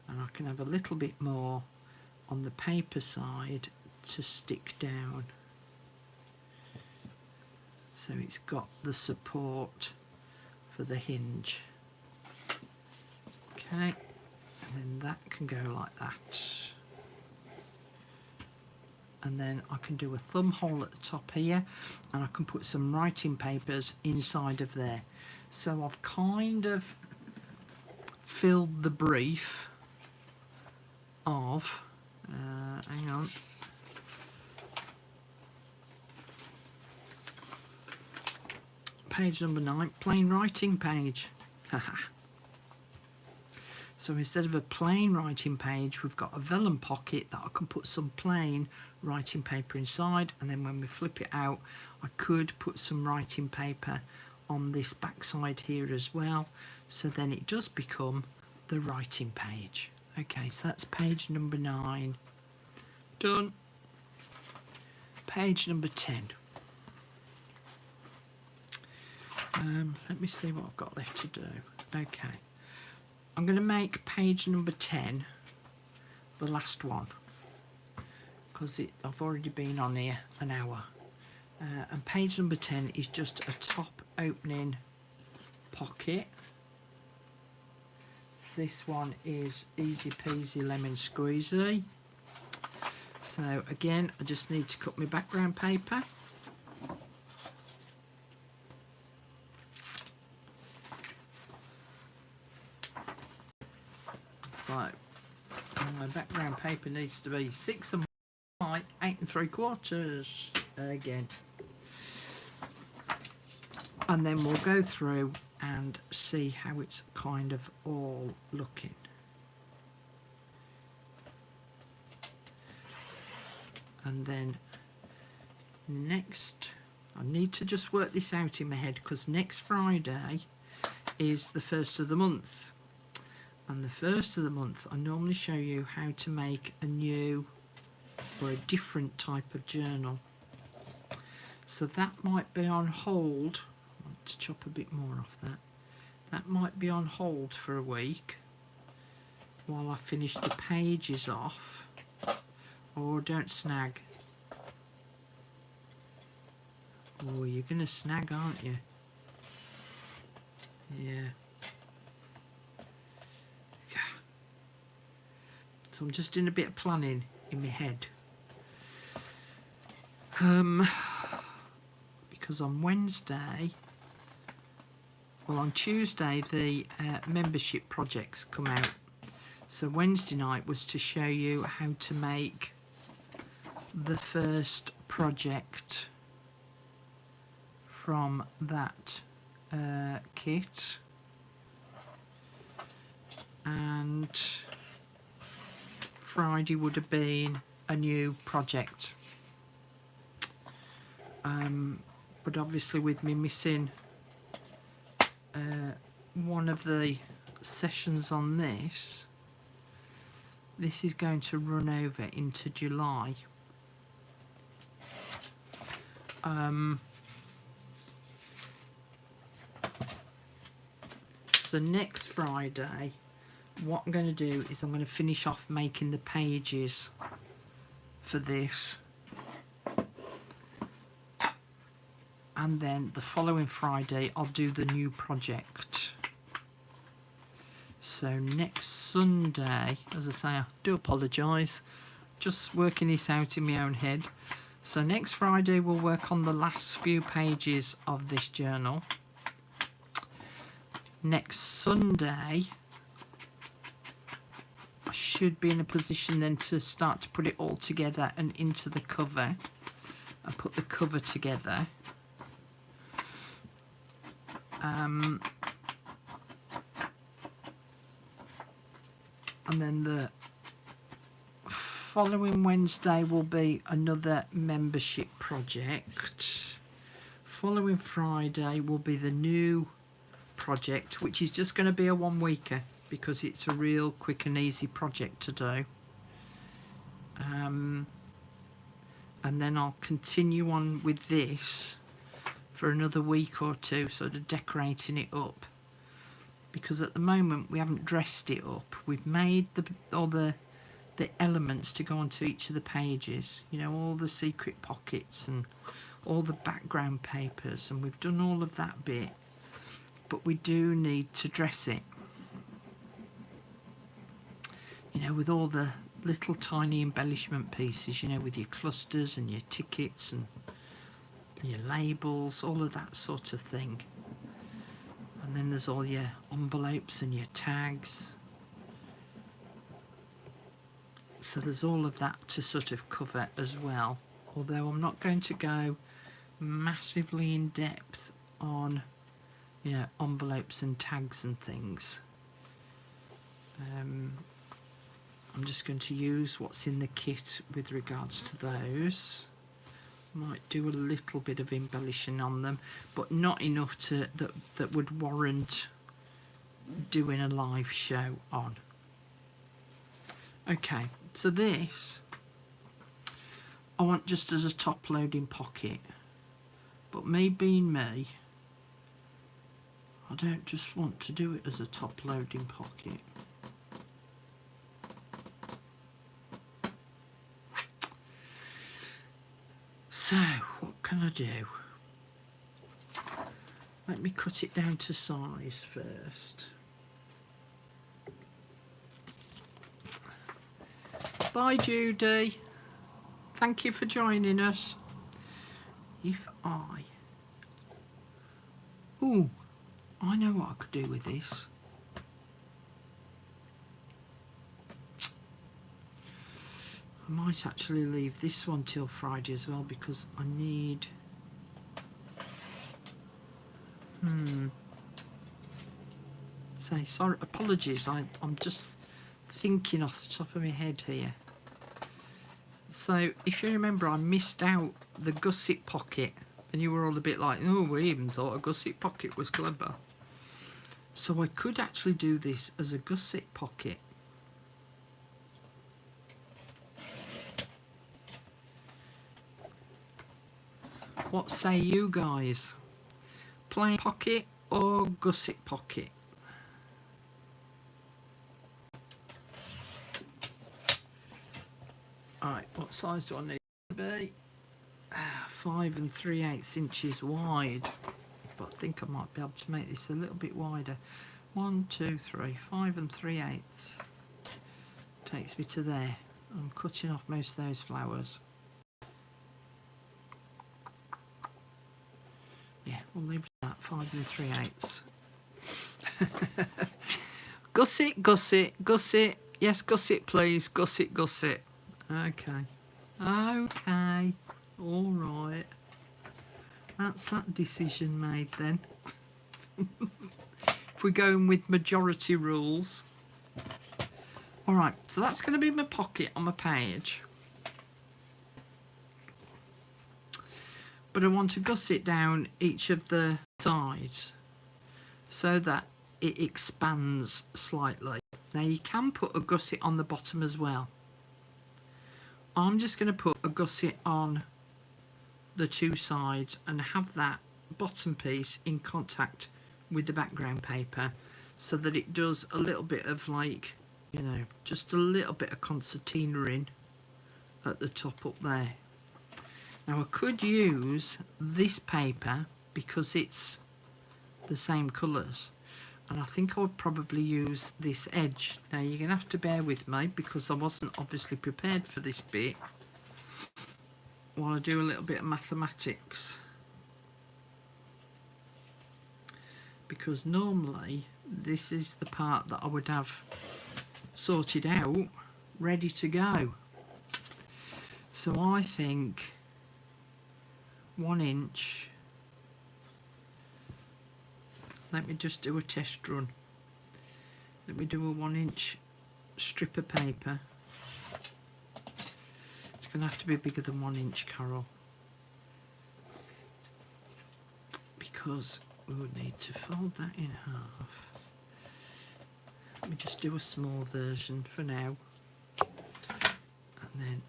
and I can have a little bit more on the paper side to stick down, so it's got the support for the hinge. Okay, and then that can go like that. And then I can do a thumb hole at the top here, and I can put some writing papers inside of there. So I've kind of filled the brief of, hang on, page number 9, plain writing page. So instead of a plain writing page, we've got a vellum pocket that I can put some plain writing paper inside, and then when we flip it out, I could put some writing paper on this back side here as well, so then it does become the writing page. Okay, so that's page number 9 done. Page number 10. Let me see what I've got left to do. Okay, I'm going to make page number 10 the last one, because I've already been on here an hour. And page number 10 is just a top opening pocket. This one is easy peasy lemon squeezy. So again, I just need to cut my background paper. So my background paper needs to be 6 and 8 3/4 again. And then we'll go through and see how it's kind of all looking. And then next, I need to just work this out in my head, because next Friday is the 1st of the month. And the 1st of the month, I normally show you how to make a new or a different type of journal. So that might be on hold. Let's chop a bit more off that. That might be on hold for a week while I finish the pages off. Oh, don't snag. Oh, you're going to snag, aren't you? Yeah. So I'm just doing a bit of planning in my head. Because on Wednesday, well, on Tuesday, the membership projects come out. So Wednesday night was to show you how to make the first project from that kit. And Friday would have been a new project. But obviously with me missing one of the sessions on this is going to run over into July. So next Friday, what I'm going to do is I'm going to finish off making the pages for this. And then the following Friday, I'll do the new project. So next Sunday, as I say, I do apologise, just working this out in my own head. So next Friday, we'll work on the last few pages of this journal. Next Sunday, I should be in a position then to start to put it all together and into the cover. I put the cover together. And then the following Wednesday will be another membership project. Following Friday will be the new project, which is just going to be a 1-weeker because it's a real quick and easy project to do. And then I'll continue on with this for another week or two, sort of decorating it up, because at the moment we haven't dressed it up. We've made all the elements to go onto each of the pages, you know, all the secret pockets and all the background papers, and we've done all of that bit. but we do need to dress it, you know, with all the little tiny embellishment pieces, you know, with your clusters and your tickets and your labels, all of that sort of thing. And then there's all your envelopes and your tags. So there's all of that to sort of cover as well, although I'm not going to go massively in depth on, you know, envelopes and tags and things. I'm just going to use what's in the kit with regards to those. Might do a little bit of embellishing on them, but not enough to that would warrant doing a live show on. Okay, so this I want just as a top loading pocket, but me being me, I don't just want to do it as a top loading pocket. So what can I do? Let me cut it down to size first. Bye Judy, thank you for joining us. If I know what I could do with this. I might actually leave this one till Friday as well, because I need say sorry, apologies, I'm just thinking off the top of my head here. So if you remember, I missed out the gusset pocket, and you were all a bit like, oh, we even thought a gusset pocket was clever. So I could actually do this as a gusset pocket. What say you guys? Plain pocket or gusset pocket? Alright, what size do I need to be? 5 3/8 inches wide. But I think I might be able to make this a little bit wider. 1, 2, 3, 5 3/8. Takes me to there. I'm cutting off most of those flowers. Yeah, we'll leave it at 5 3/8. Gusset, gusset, gusset. Yes, gusset, please. Gusset, gusset. Okay. Okay. All right. That's that decision made then. If we're going with majority rules. All right. So that's going to be my pocket on my page. But I want to gusset down each of the sides so that it expands slightly. Now you can put a gusset on the bottom as well. I'm just going to put a gusset on the two sides and have that bottom piece in contact with the background paper, so that it does a little bit of, like, you know, just a little bit of concertina in at the top up there. Now I could use this paper because it's the same colours, and I think I would probably use this edge. Now you're going to have to bear with me because I wasn't obviously prepared for this bit while I do a little bit of mathematics, because normally this is the part that I would have sorted out ready to go. So I think 1 inch. Let me just do a test run. Let me do a 1 inch strip of paper. It's going to have to be bigger than 1 inch, Carol, because we would need to fold that in half. Let me just do a small version for now, and then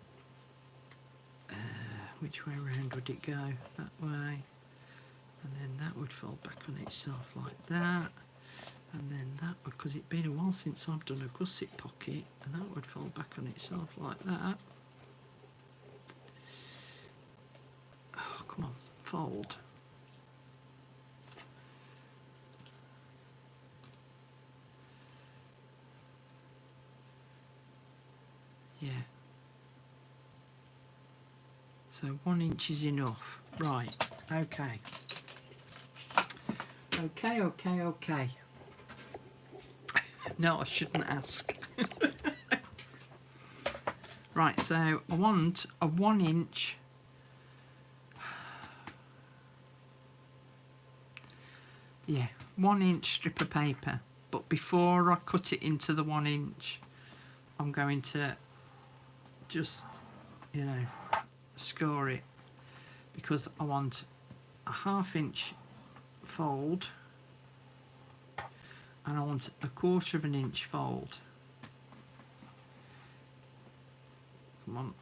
which way around would it go? That way, and then that would fold back on itself like that, and then that would, because it's been a while since I've done a gusset pocket, and that would fold back on itself like that. Oh, come on, fold. So 1 inch is enough. Right, okay. Okay. No, I shouldn't ask. Right, so I want a 1 inch. Yeah, 1 inch strip of paper. But before I cut it into the 1 inch, I'm going to just, you know, score it, because I want a 1/2 inch fold and I want a 1/4 inch fold. Come on,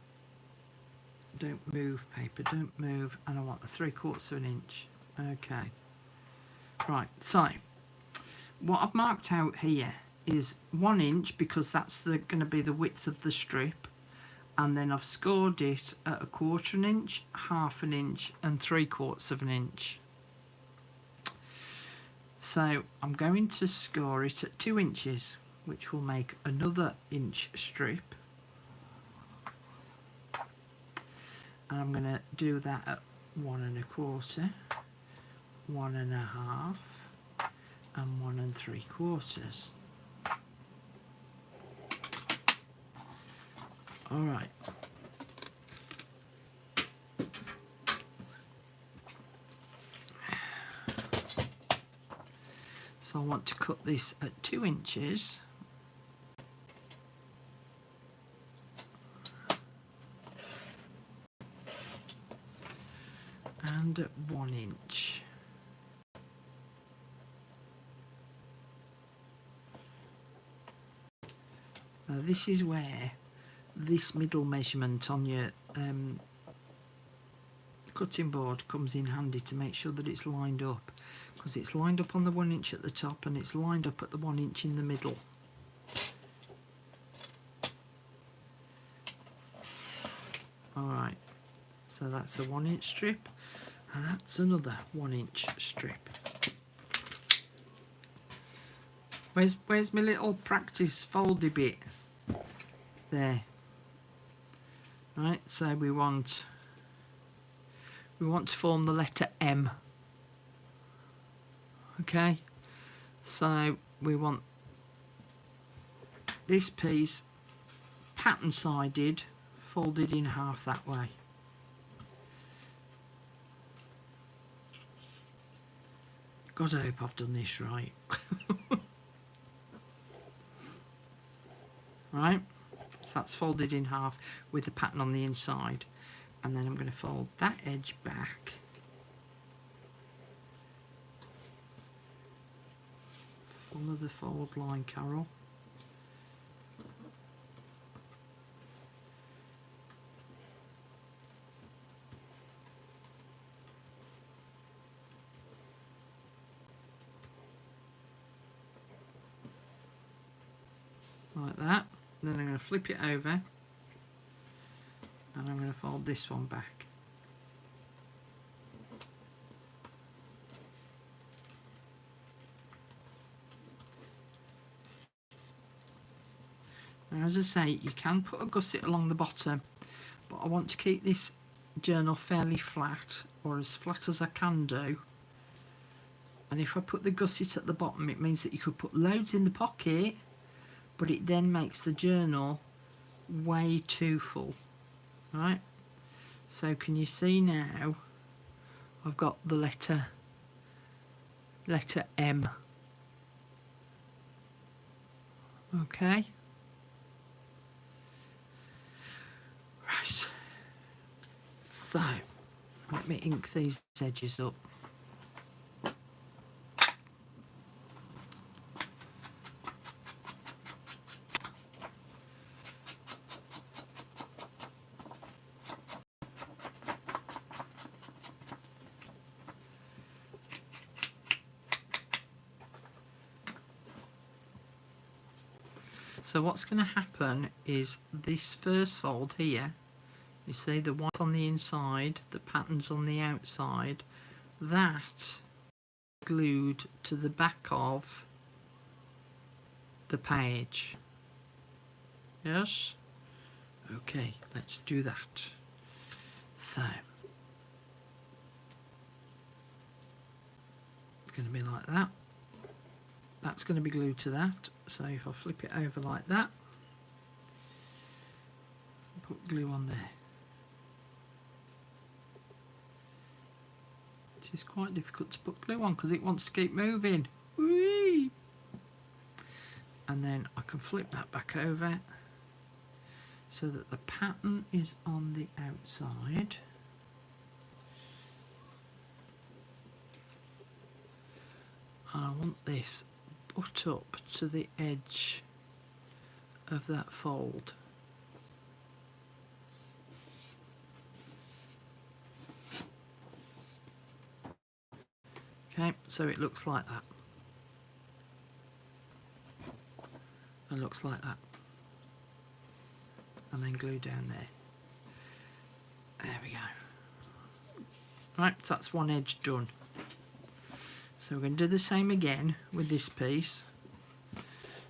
don't move paper, don't move. And I want a 3/4 inch. Okay, right, so what I've marked out here is 1 inch, because that's going to be the width of the strip, and then I've scored it at a 1/4 inch, 1/2 inch and 3/4 inch. So I'm going to score it at 2 inches, which will make another inch strip, and I'm going to do that at 1 1/4, 1 1/2 and 1 3/4. All right. So I want to cut this at 2 inches. And at 1 inch. Now this is where this middle measurement on your cutting board comes in handy, to make sure that it's lined up, because it's lined up on the 1 inch at the top and it's lined up at the 1 inch in the middle. Alright, so that's a 1 inch strip, and that's another 1 inch strip. Where's my little practice foldy bit? There. Right, so we want to form the letter M. Okay, so we want this piece pattern sided, folded in half that way. God, I hope I've done this right. Right, so that's folded in half with the pattern on the inside, and then I'm going to fold that edge back, follow the fold line, Carol, like that. Then I'm going to flip it over and I'm going to fold this one back. Now, as I say, you can put a gusset along the bottom, but I want to keep this journal fairly flat, or as flat as I can do. And if I put the gusset at the bottom, it means that you could put loads in the pocket, but it then makes the journal way too full. Right, so can you see now I've got the letter M. Okay, right, so let me ink these edges up. So what's going to happen is this first fold here, you see the white on the inside, the patterns on the outside, that glued to the back of the page. Yes? Okay, let's do that. So it's going to be like that. That's going to be glued to that. So if I flip it over like that, put glue on there. Which is quite difficult to put glue on because it wants to keep moving. Whee! And then I can flip that back over so that the pattern is on the outside. And I want this butt up to the edge of that fold. Okay, so it looks like that. It looks like that. And then glue down there. There we go. Right, so that's one edge done. So we're going to do the same again with this piece.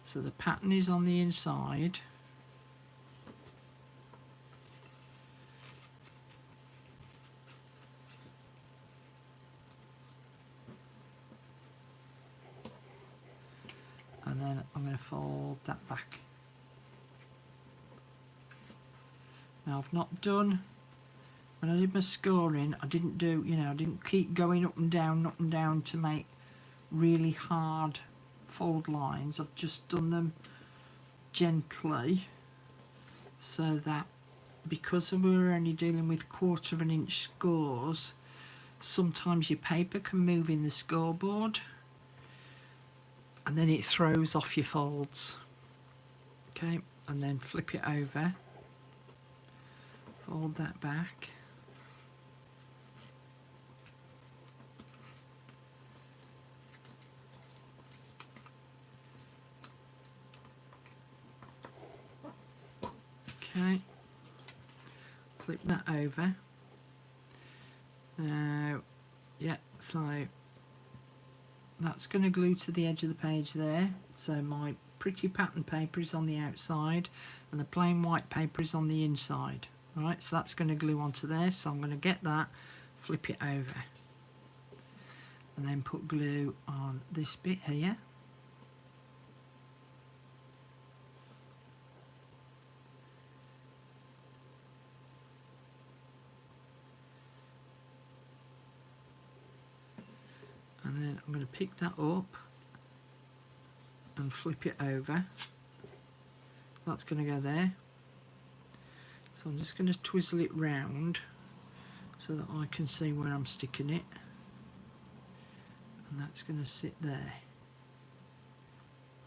So the pattern is on the inside. And then I'm going to fold that back. Now I've not done, when I did my scoring, I didn't do, I didn't keep going up and down to make really hard fold lines. I've just done them gently so that, because we're only dealing with 1/4 of an inch scores, sometimes your paper can move in the scoreboard and then it throws off your folds. Okay, and then flip it over, fold that back, okay, flip that over. Now, yeah, so that's going to glue to the edge of the page there. So my pretty pattern paper is on the outside and the plain white paper is on the inside. Right, so that's going to glue onto there. So I'm going to get that, flip it over, and then put glue on this bit here. And then I'm going to pick that up and flip it over. That's going to go there. So I'm just going to twizzle it round so that I can see where I'm sticking it. And that's going to sit there.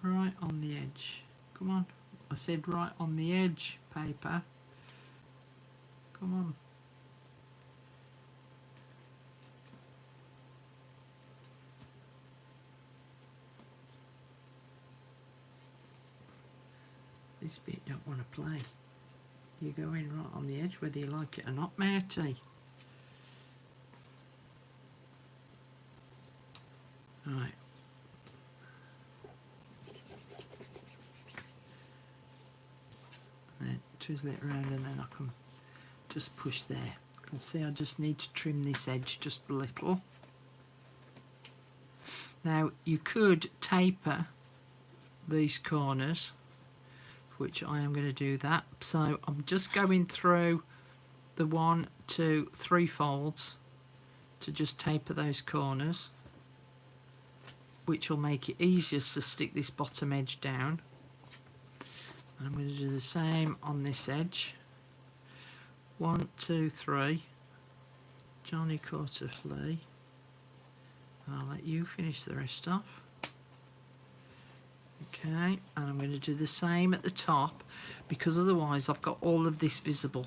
Right on the edge. Come on. I said right on the edge, paper. Come on. This bit don't want to play. You go in right on the edge whether you like it or not, matey. Right. And then twizzle it around and then I can just push there. You can see I just need to trim this edge just a little. Now you could taper these corners, which I am going to do that. So I'm just going through the 1, 2, 3 folds to just taper those corners, which will make it easier to stick this bottom edge down. And I'm going to do the same on this edge. 1, 2, 3. Johnny Quarterflea. I'll let you finish the rest off. Okay, and I'm going to do the same at the top, because otherwise I've got all of this visible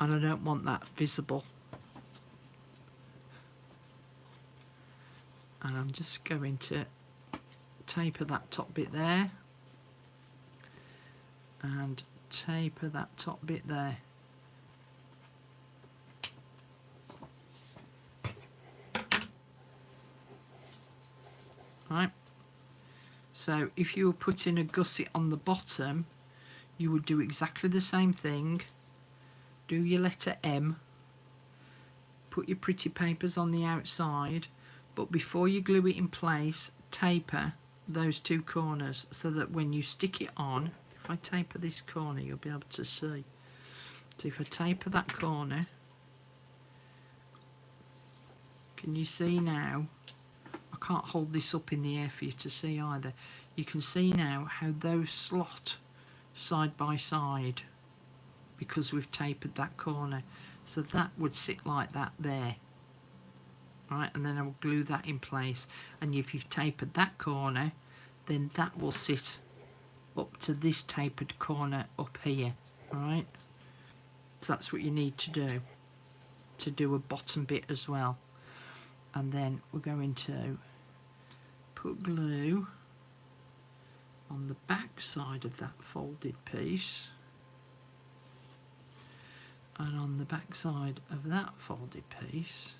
and I don't want that visible. And I'm just going to taper that top bit there and taper that top bit there. Right. So if you were putting a gusset on the bottom, you would do exactly the same thing. Do your letter M put your pretty papers on the outside, but before you glue it in place, taper those two corners so that when you stick it on, if I taper this corner, you'll be able to see. So if I taper that corner, can you see now? I can't hold this up in the air for you to see either. You can see now how those slot side by side because we've tapered that corner. So that would sit like that there. Right, and then I will glue that in place. And if you've tapered that corner, then that will sit up to this tapered corner up here. Alright, so that's what you need to do a bottom bit as well. And then we're going to put glue on the back side of that folded piece and on the back side of that folded piece.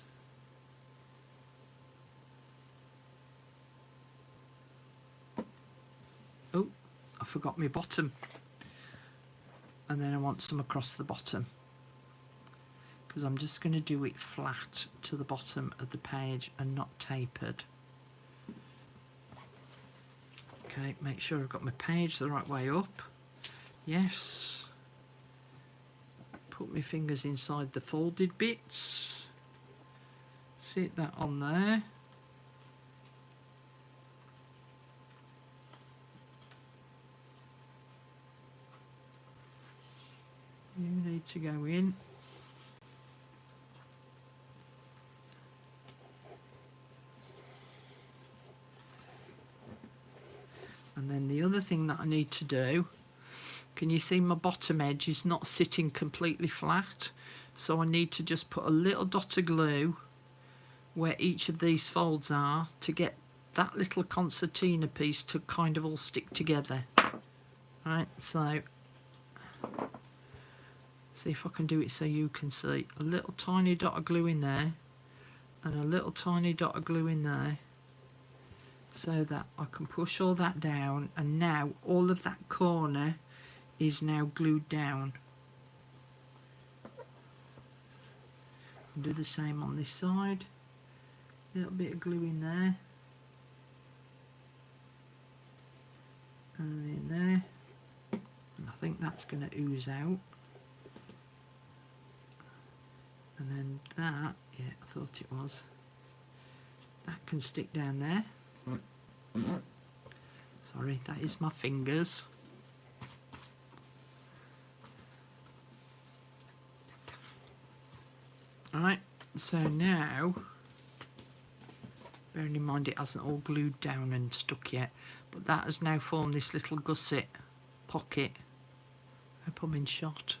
Oh, I forgot my bottom, and then I want some across the bottom because I'm just going to do it flat to the bottom of the page and not tapered. Okay, make sure I've got my page the right way up. Yes. Put my fingers inside the folded bits. Sit that on there. You need to go in. And then the other thing that I need to do, can you see my bottom edge is not sitting completely flat? So I need to just put a little dot of glue where each of these folds are to get that little concertina piece to kind of all stick together. Right, so see if I can do it so you can see. A little tiny dot of glue in there and a little tiny dot of glue in there, so that I can push all that down, and now all of that corner is now glued down. I'll do the same on this side. A little bit of glue in there and in there, and I think that's going to ooze out. And then that, yeah, I thought it was, that can stick down there. Sorry, that is my fingers. Alright, so now, bearing in mind it hasn't all glued down and stuck yet, but that has now formed this little gusset pocket. I hope I'm in shot.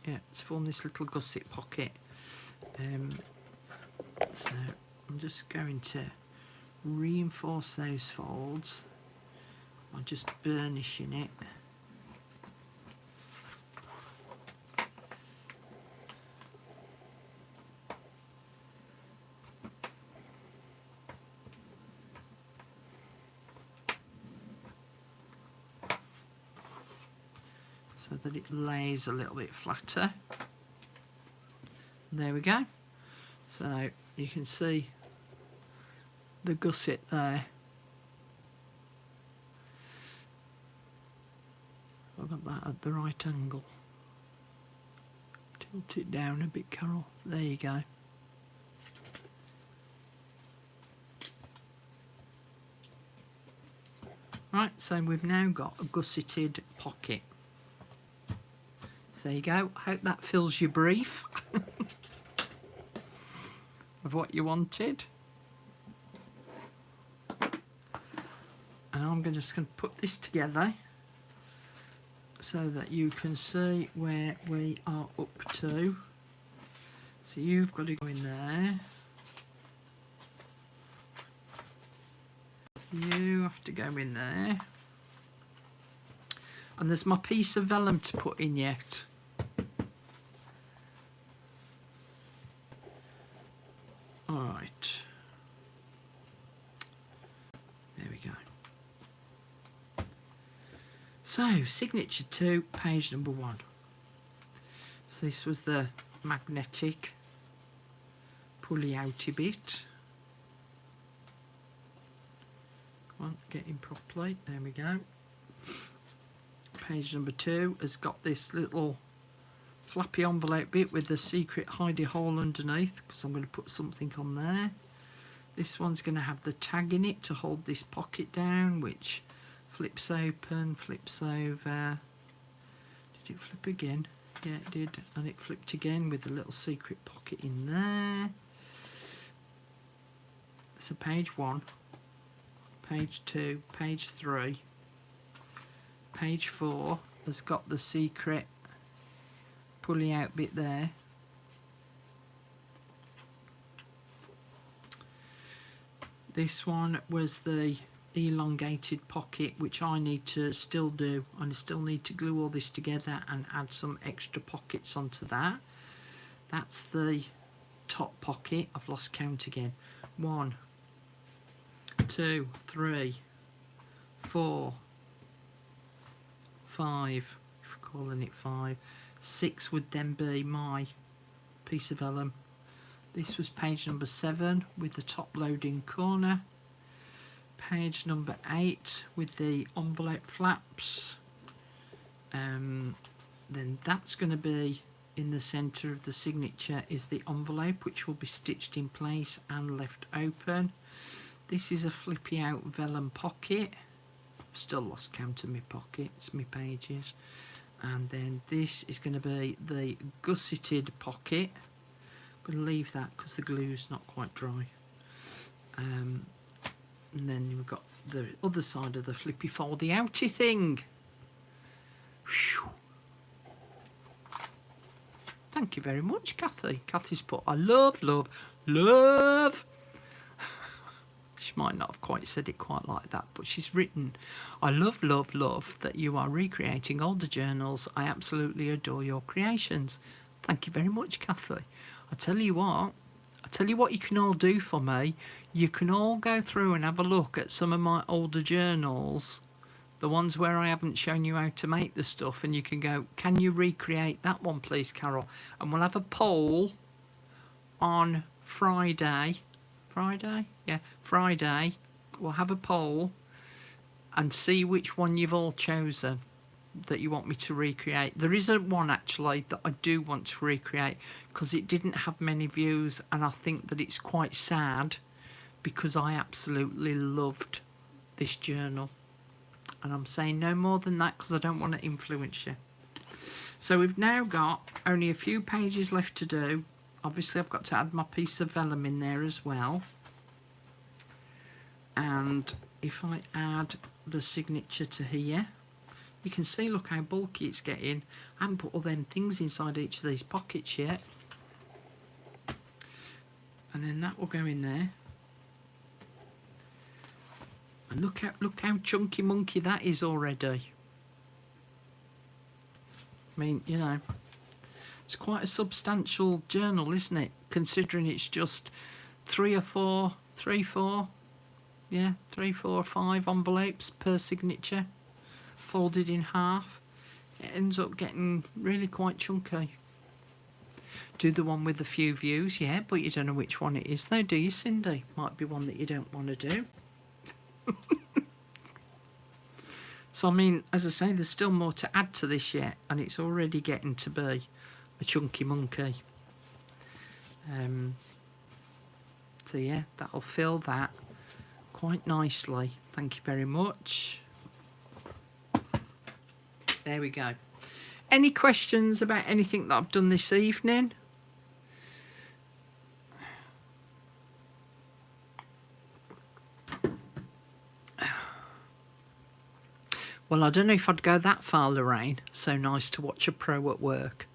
Yeah, it's formed this little gusset pocket. So I'm just going to reinforce those folds by just burnishing it. So that it lays a little bit flatter. There we go. So you can see the gusset there. I've got that at the right angle. Tilt it down a bit, Carol. There you go. Right, so we've now got a gusseted pocket. So there you go. Hope that fills your brief of what you wanted. And I'm just going to put this together so that you can see where we are up to. So you've got to go in there. You have to go in there. And there's my piece of vellum to put in yet. Alright. There we go. So, signature 2, page number 1. So this was the magnetic pulley outy bit. Come on, get in properly. There we go. Page number 2 has got this little flappy envelope bit with the secret hidey hole underneath, because I'm going to put something on there. This one's going to have the tag in it to hold this pocket down, which flips open, flips over. Did it flip again? Yeah, it did. And it flipped again with the little secret pocket in there. So page 1, page 2, page 3, page 4 has got the secret pulley out bit there. This one was the elongated pocket, which I need to still do, and I still need to glue all this together and add some extra pockets onto that. That's the top pocket. I've lost count again. 1, 2, 3, 4, 5, if we're calling it 5, 6 would then be my piece of vellum. This was page number 7 with the top loading corner. Page number 8 with the envelope flaps. Then that's going to be in the centre of the signature is the envelope, which will be stitched in place and left open. This is a flippy out vellum pocket. I've still lost count of my pockets, my pages. And then this is going to be the gusseted pocket. I'm going to leave that because the glue's not quite dry. And then we've got the other side of the flippy foldy outy thing. Whew. Thank you very much, Kathy. Kathy's put, I love, love, love. She might not have quite said it quite like that, but she's written, I love, love, love that you are recreating older journals. I absolutely adore your creations. Thank you very much, Kathy. I tell you what you can all do for me. You can all go through and have a look at some of my older journals, the ones where I haven't shown you how to make the stuff, and you can go, can you recreate that one please, Carol? And we'll have a poll on Friday. Yeah, Friday. We'll have a poll and see which one you've all chosen that you want me to recreate. There is one actually that I do want to recreate because it didn't have many views, and I think that it's quite sad because I absolutely loved this journal. And I'm saying no more than that because I don't want to influence you. So we've now got only a few pages left to do. Obviously I've got to add my piece of vellum in there as well. And if I add the signature to here, you can see, look how bulky it's getting. I haven't put all them things inside each of these pockets yet. And then that will go in there. And look how chunky monkey that is already. I mean, you know, it's quite a substantial journal, isn't it? Considering it's just 3 or 4, 3, 4, yeah, 3, 4, 5 envelopes per signature, folded in half. It ends up getting really quite chunky. Do the one with a few views, yeah, but you don't know which one it is though, do you, Cindy? Might be one that you don't want to do. So I mean, as I say, there's still more to add to this yet, and it's already getting to be a chunky monkey. So yeah, that'll fill that quite nicely. Thank you very much. There we go. Any questions about anything that I've done this evening? Well, I don't know if I'd go that far, Lorraine. So nice to watch a pro at work.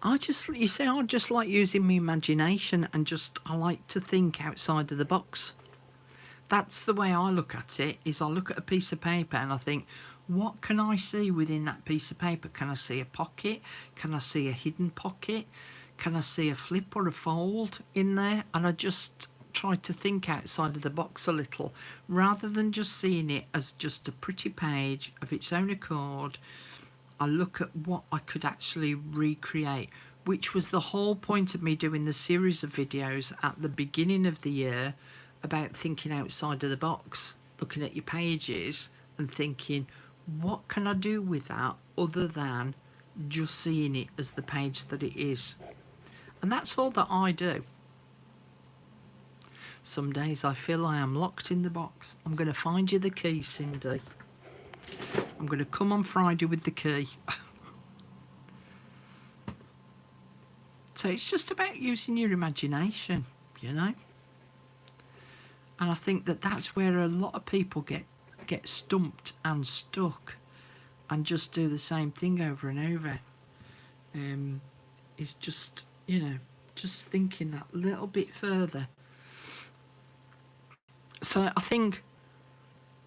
I just like using my imagination, and I like to think outside of the box. That's the way I look at it, is I look at a piece of paper and I think, what can I see within that piece of paper? Can I see a pocket? Can I see a hidden pocket? Can I see a flip or a fold in there? And I just try to think outside of the box a little, rather than just seeing it as just a pretty page of its own accord. I look at what I could actually recreate, which was the whole point of me doing the series of videos at the beginning of the year about thinking outside of the box, looking at your pages and thinking, what can I do with that other than just seeing it as the page that it is? And that's all that I do. Some days I feel I am locked in the box. I'm going to find you the key, Cindy. I'm going to come on Friday with the key. So it's just about using your imagination, you know. And I think that that's where a lot of people get stumped and stuck and just do the same thing over and over. It's just, you know, just thinking that little bit further. So I think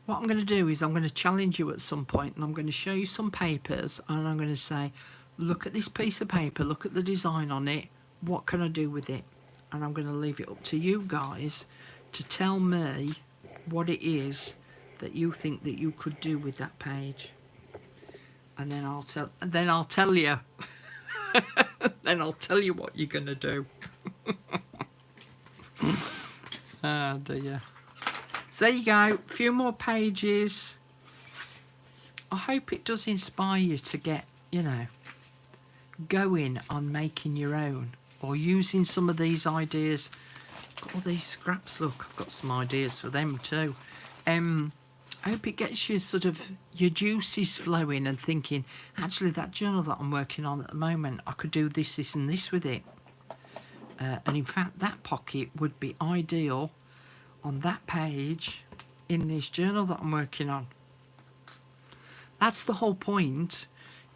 what I'm going to do is I'm going to challenge you at some point, and I'm going to show you some papers, and I'm going to say, look at this piece of paper, look at the design on it, what can I do with it? And I'm going to leave it up to you guys to tell me what it is that you think that you could do with that page. And then I'll tell you. Then I'll tell you what you're going to do. Oh dear. So there you go, a few more pages. I hope it does inspire you to get, you know, going on making your own or using some of these ideas. Got all these scraps, look, I've got some ideas for them too. I hope it gets you sort of your juices flowing and thinking, actually that journal that I'm working on at the moment, I could do this, this and this with it. And in fact that pocket would be ideal on that page in this journal that I'm working on. That's the whole point,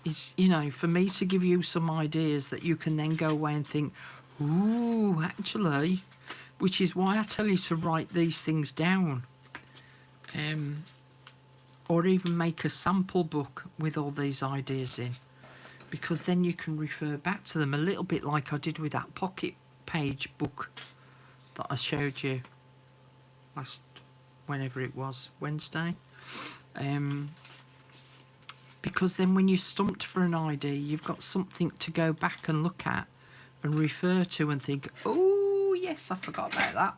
is, you know, for me to give you some ideas that you can then go away and think, ooh, actually, which is why I tell you to write these things down. Or even make a sample book with all these ideas in, because then you can refer back to them a little bit like I did with that pocket page book that I showed you last, whenever it was, Wednesday. Because then when you're stumped for an idea, you've got something to go back and look at and refer to and think, oh yes, I forgot about that.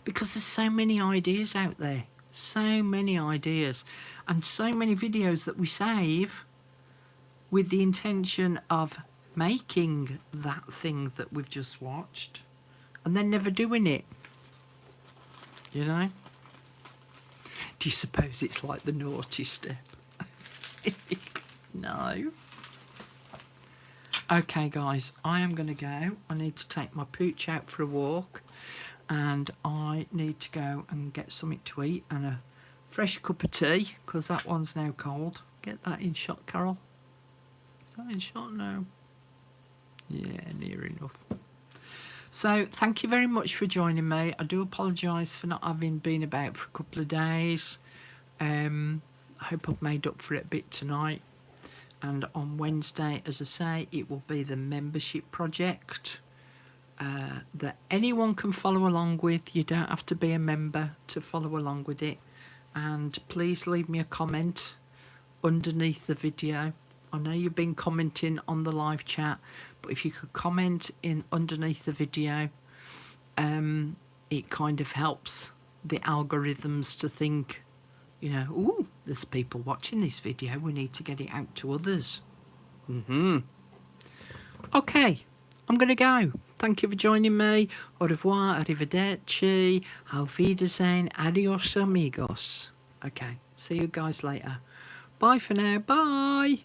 Because there's so many ideas out there, so many ideas, and so many videos that we save with the intention of making that thing that we've just watched and then never doing it, you know. Do you suppose it's like the naughty step? No. Okay guys, I am going to go. I need to take my pooch out for a walk, and I need to go and get something to eat and a fresh cup of tea, because that one's now cold. Get that in shot, Carol. Is that in shot now? Yeah, near enough. So thank you very much for joining me. I do apologise for not having been about for a couple of days. I hope I've made up for it a bit tonight. And on Wednesday, as I say, it will be the membership project that anyone can follow along with. You don't have to be a member to follow along with it. And please leave me a comment underneath the video. I know you've been commenting on the live chat, but if you could comment in underneath the video, it kind of helps the algorithms to think, you know, ooh, there's people watching this video, we need to get it out to others. Okay, I'm going to go. Thank you for joining me. Au revoir, arrivederci, auf Wiedersehen, adios amigos. Okay, see you guys later. Bye for now, bye.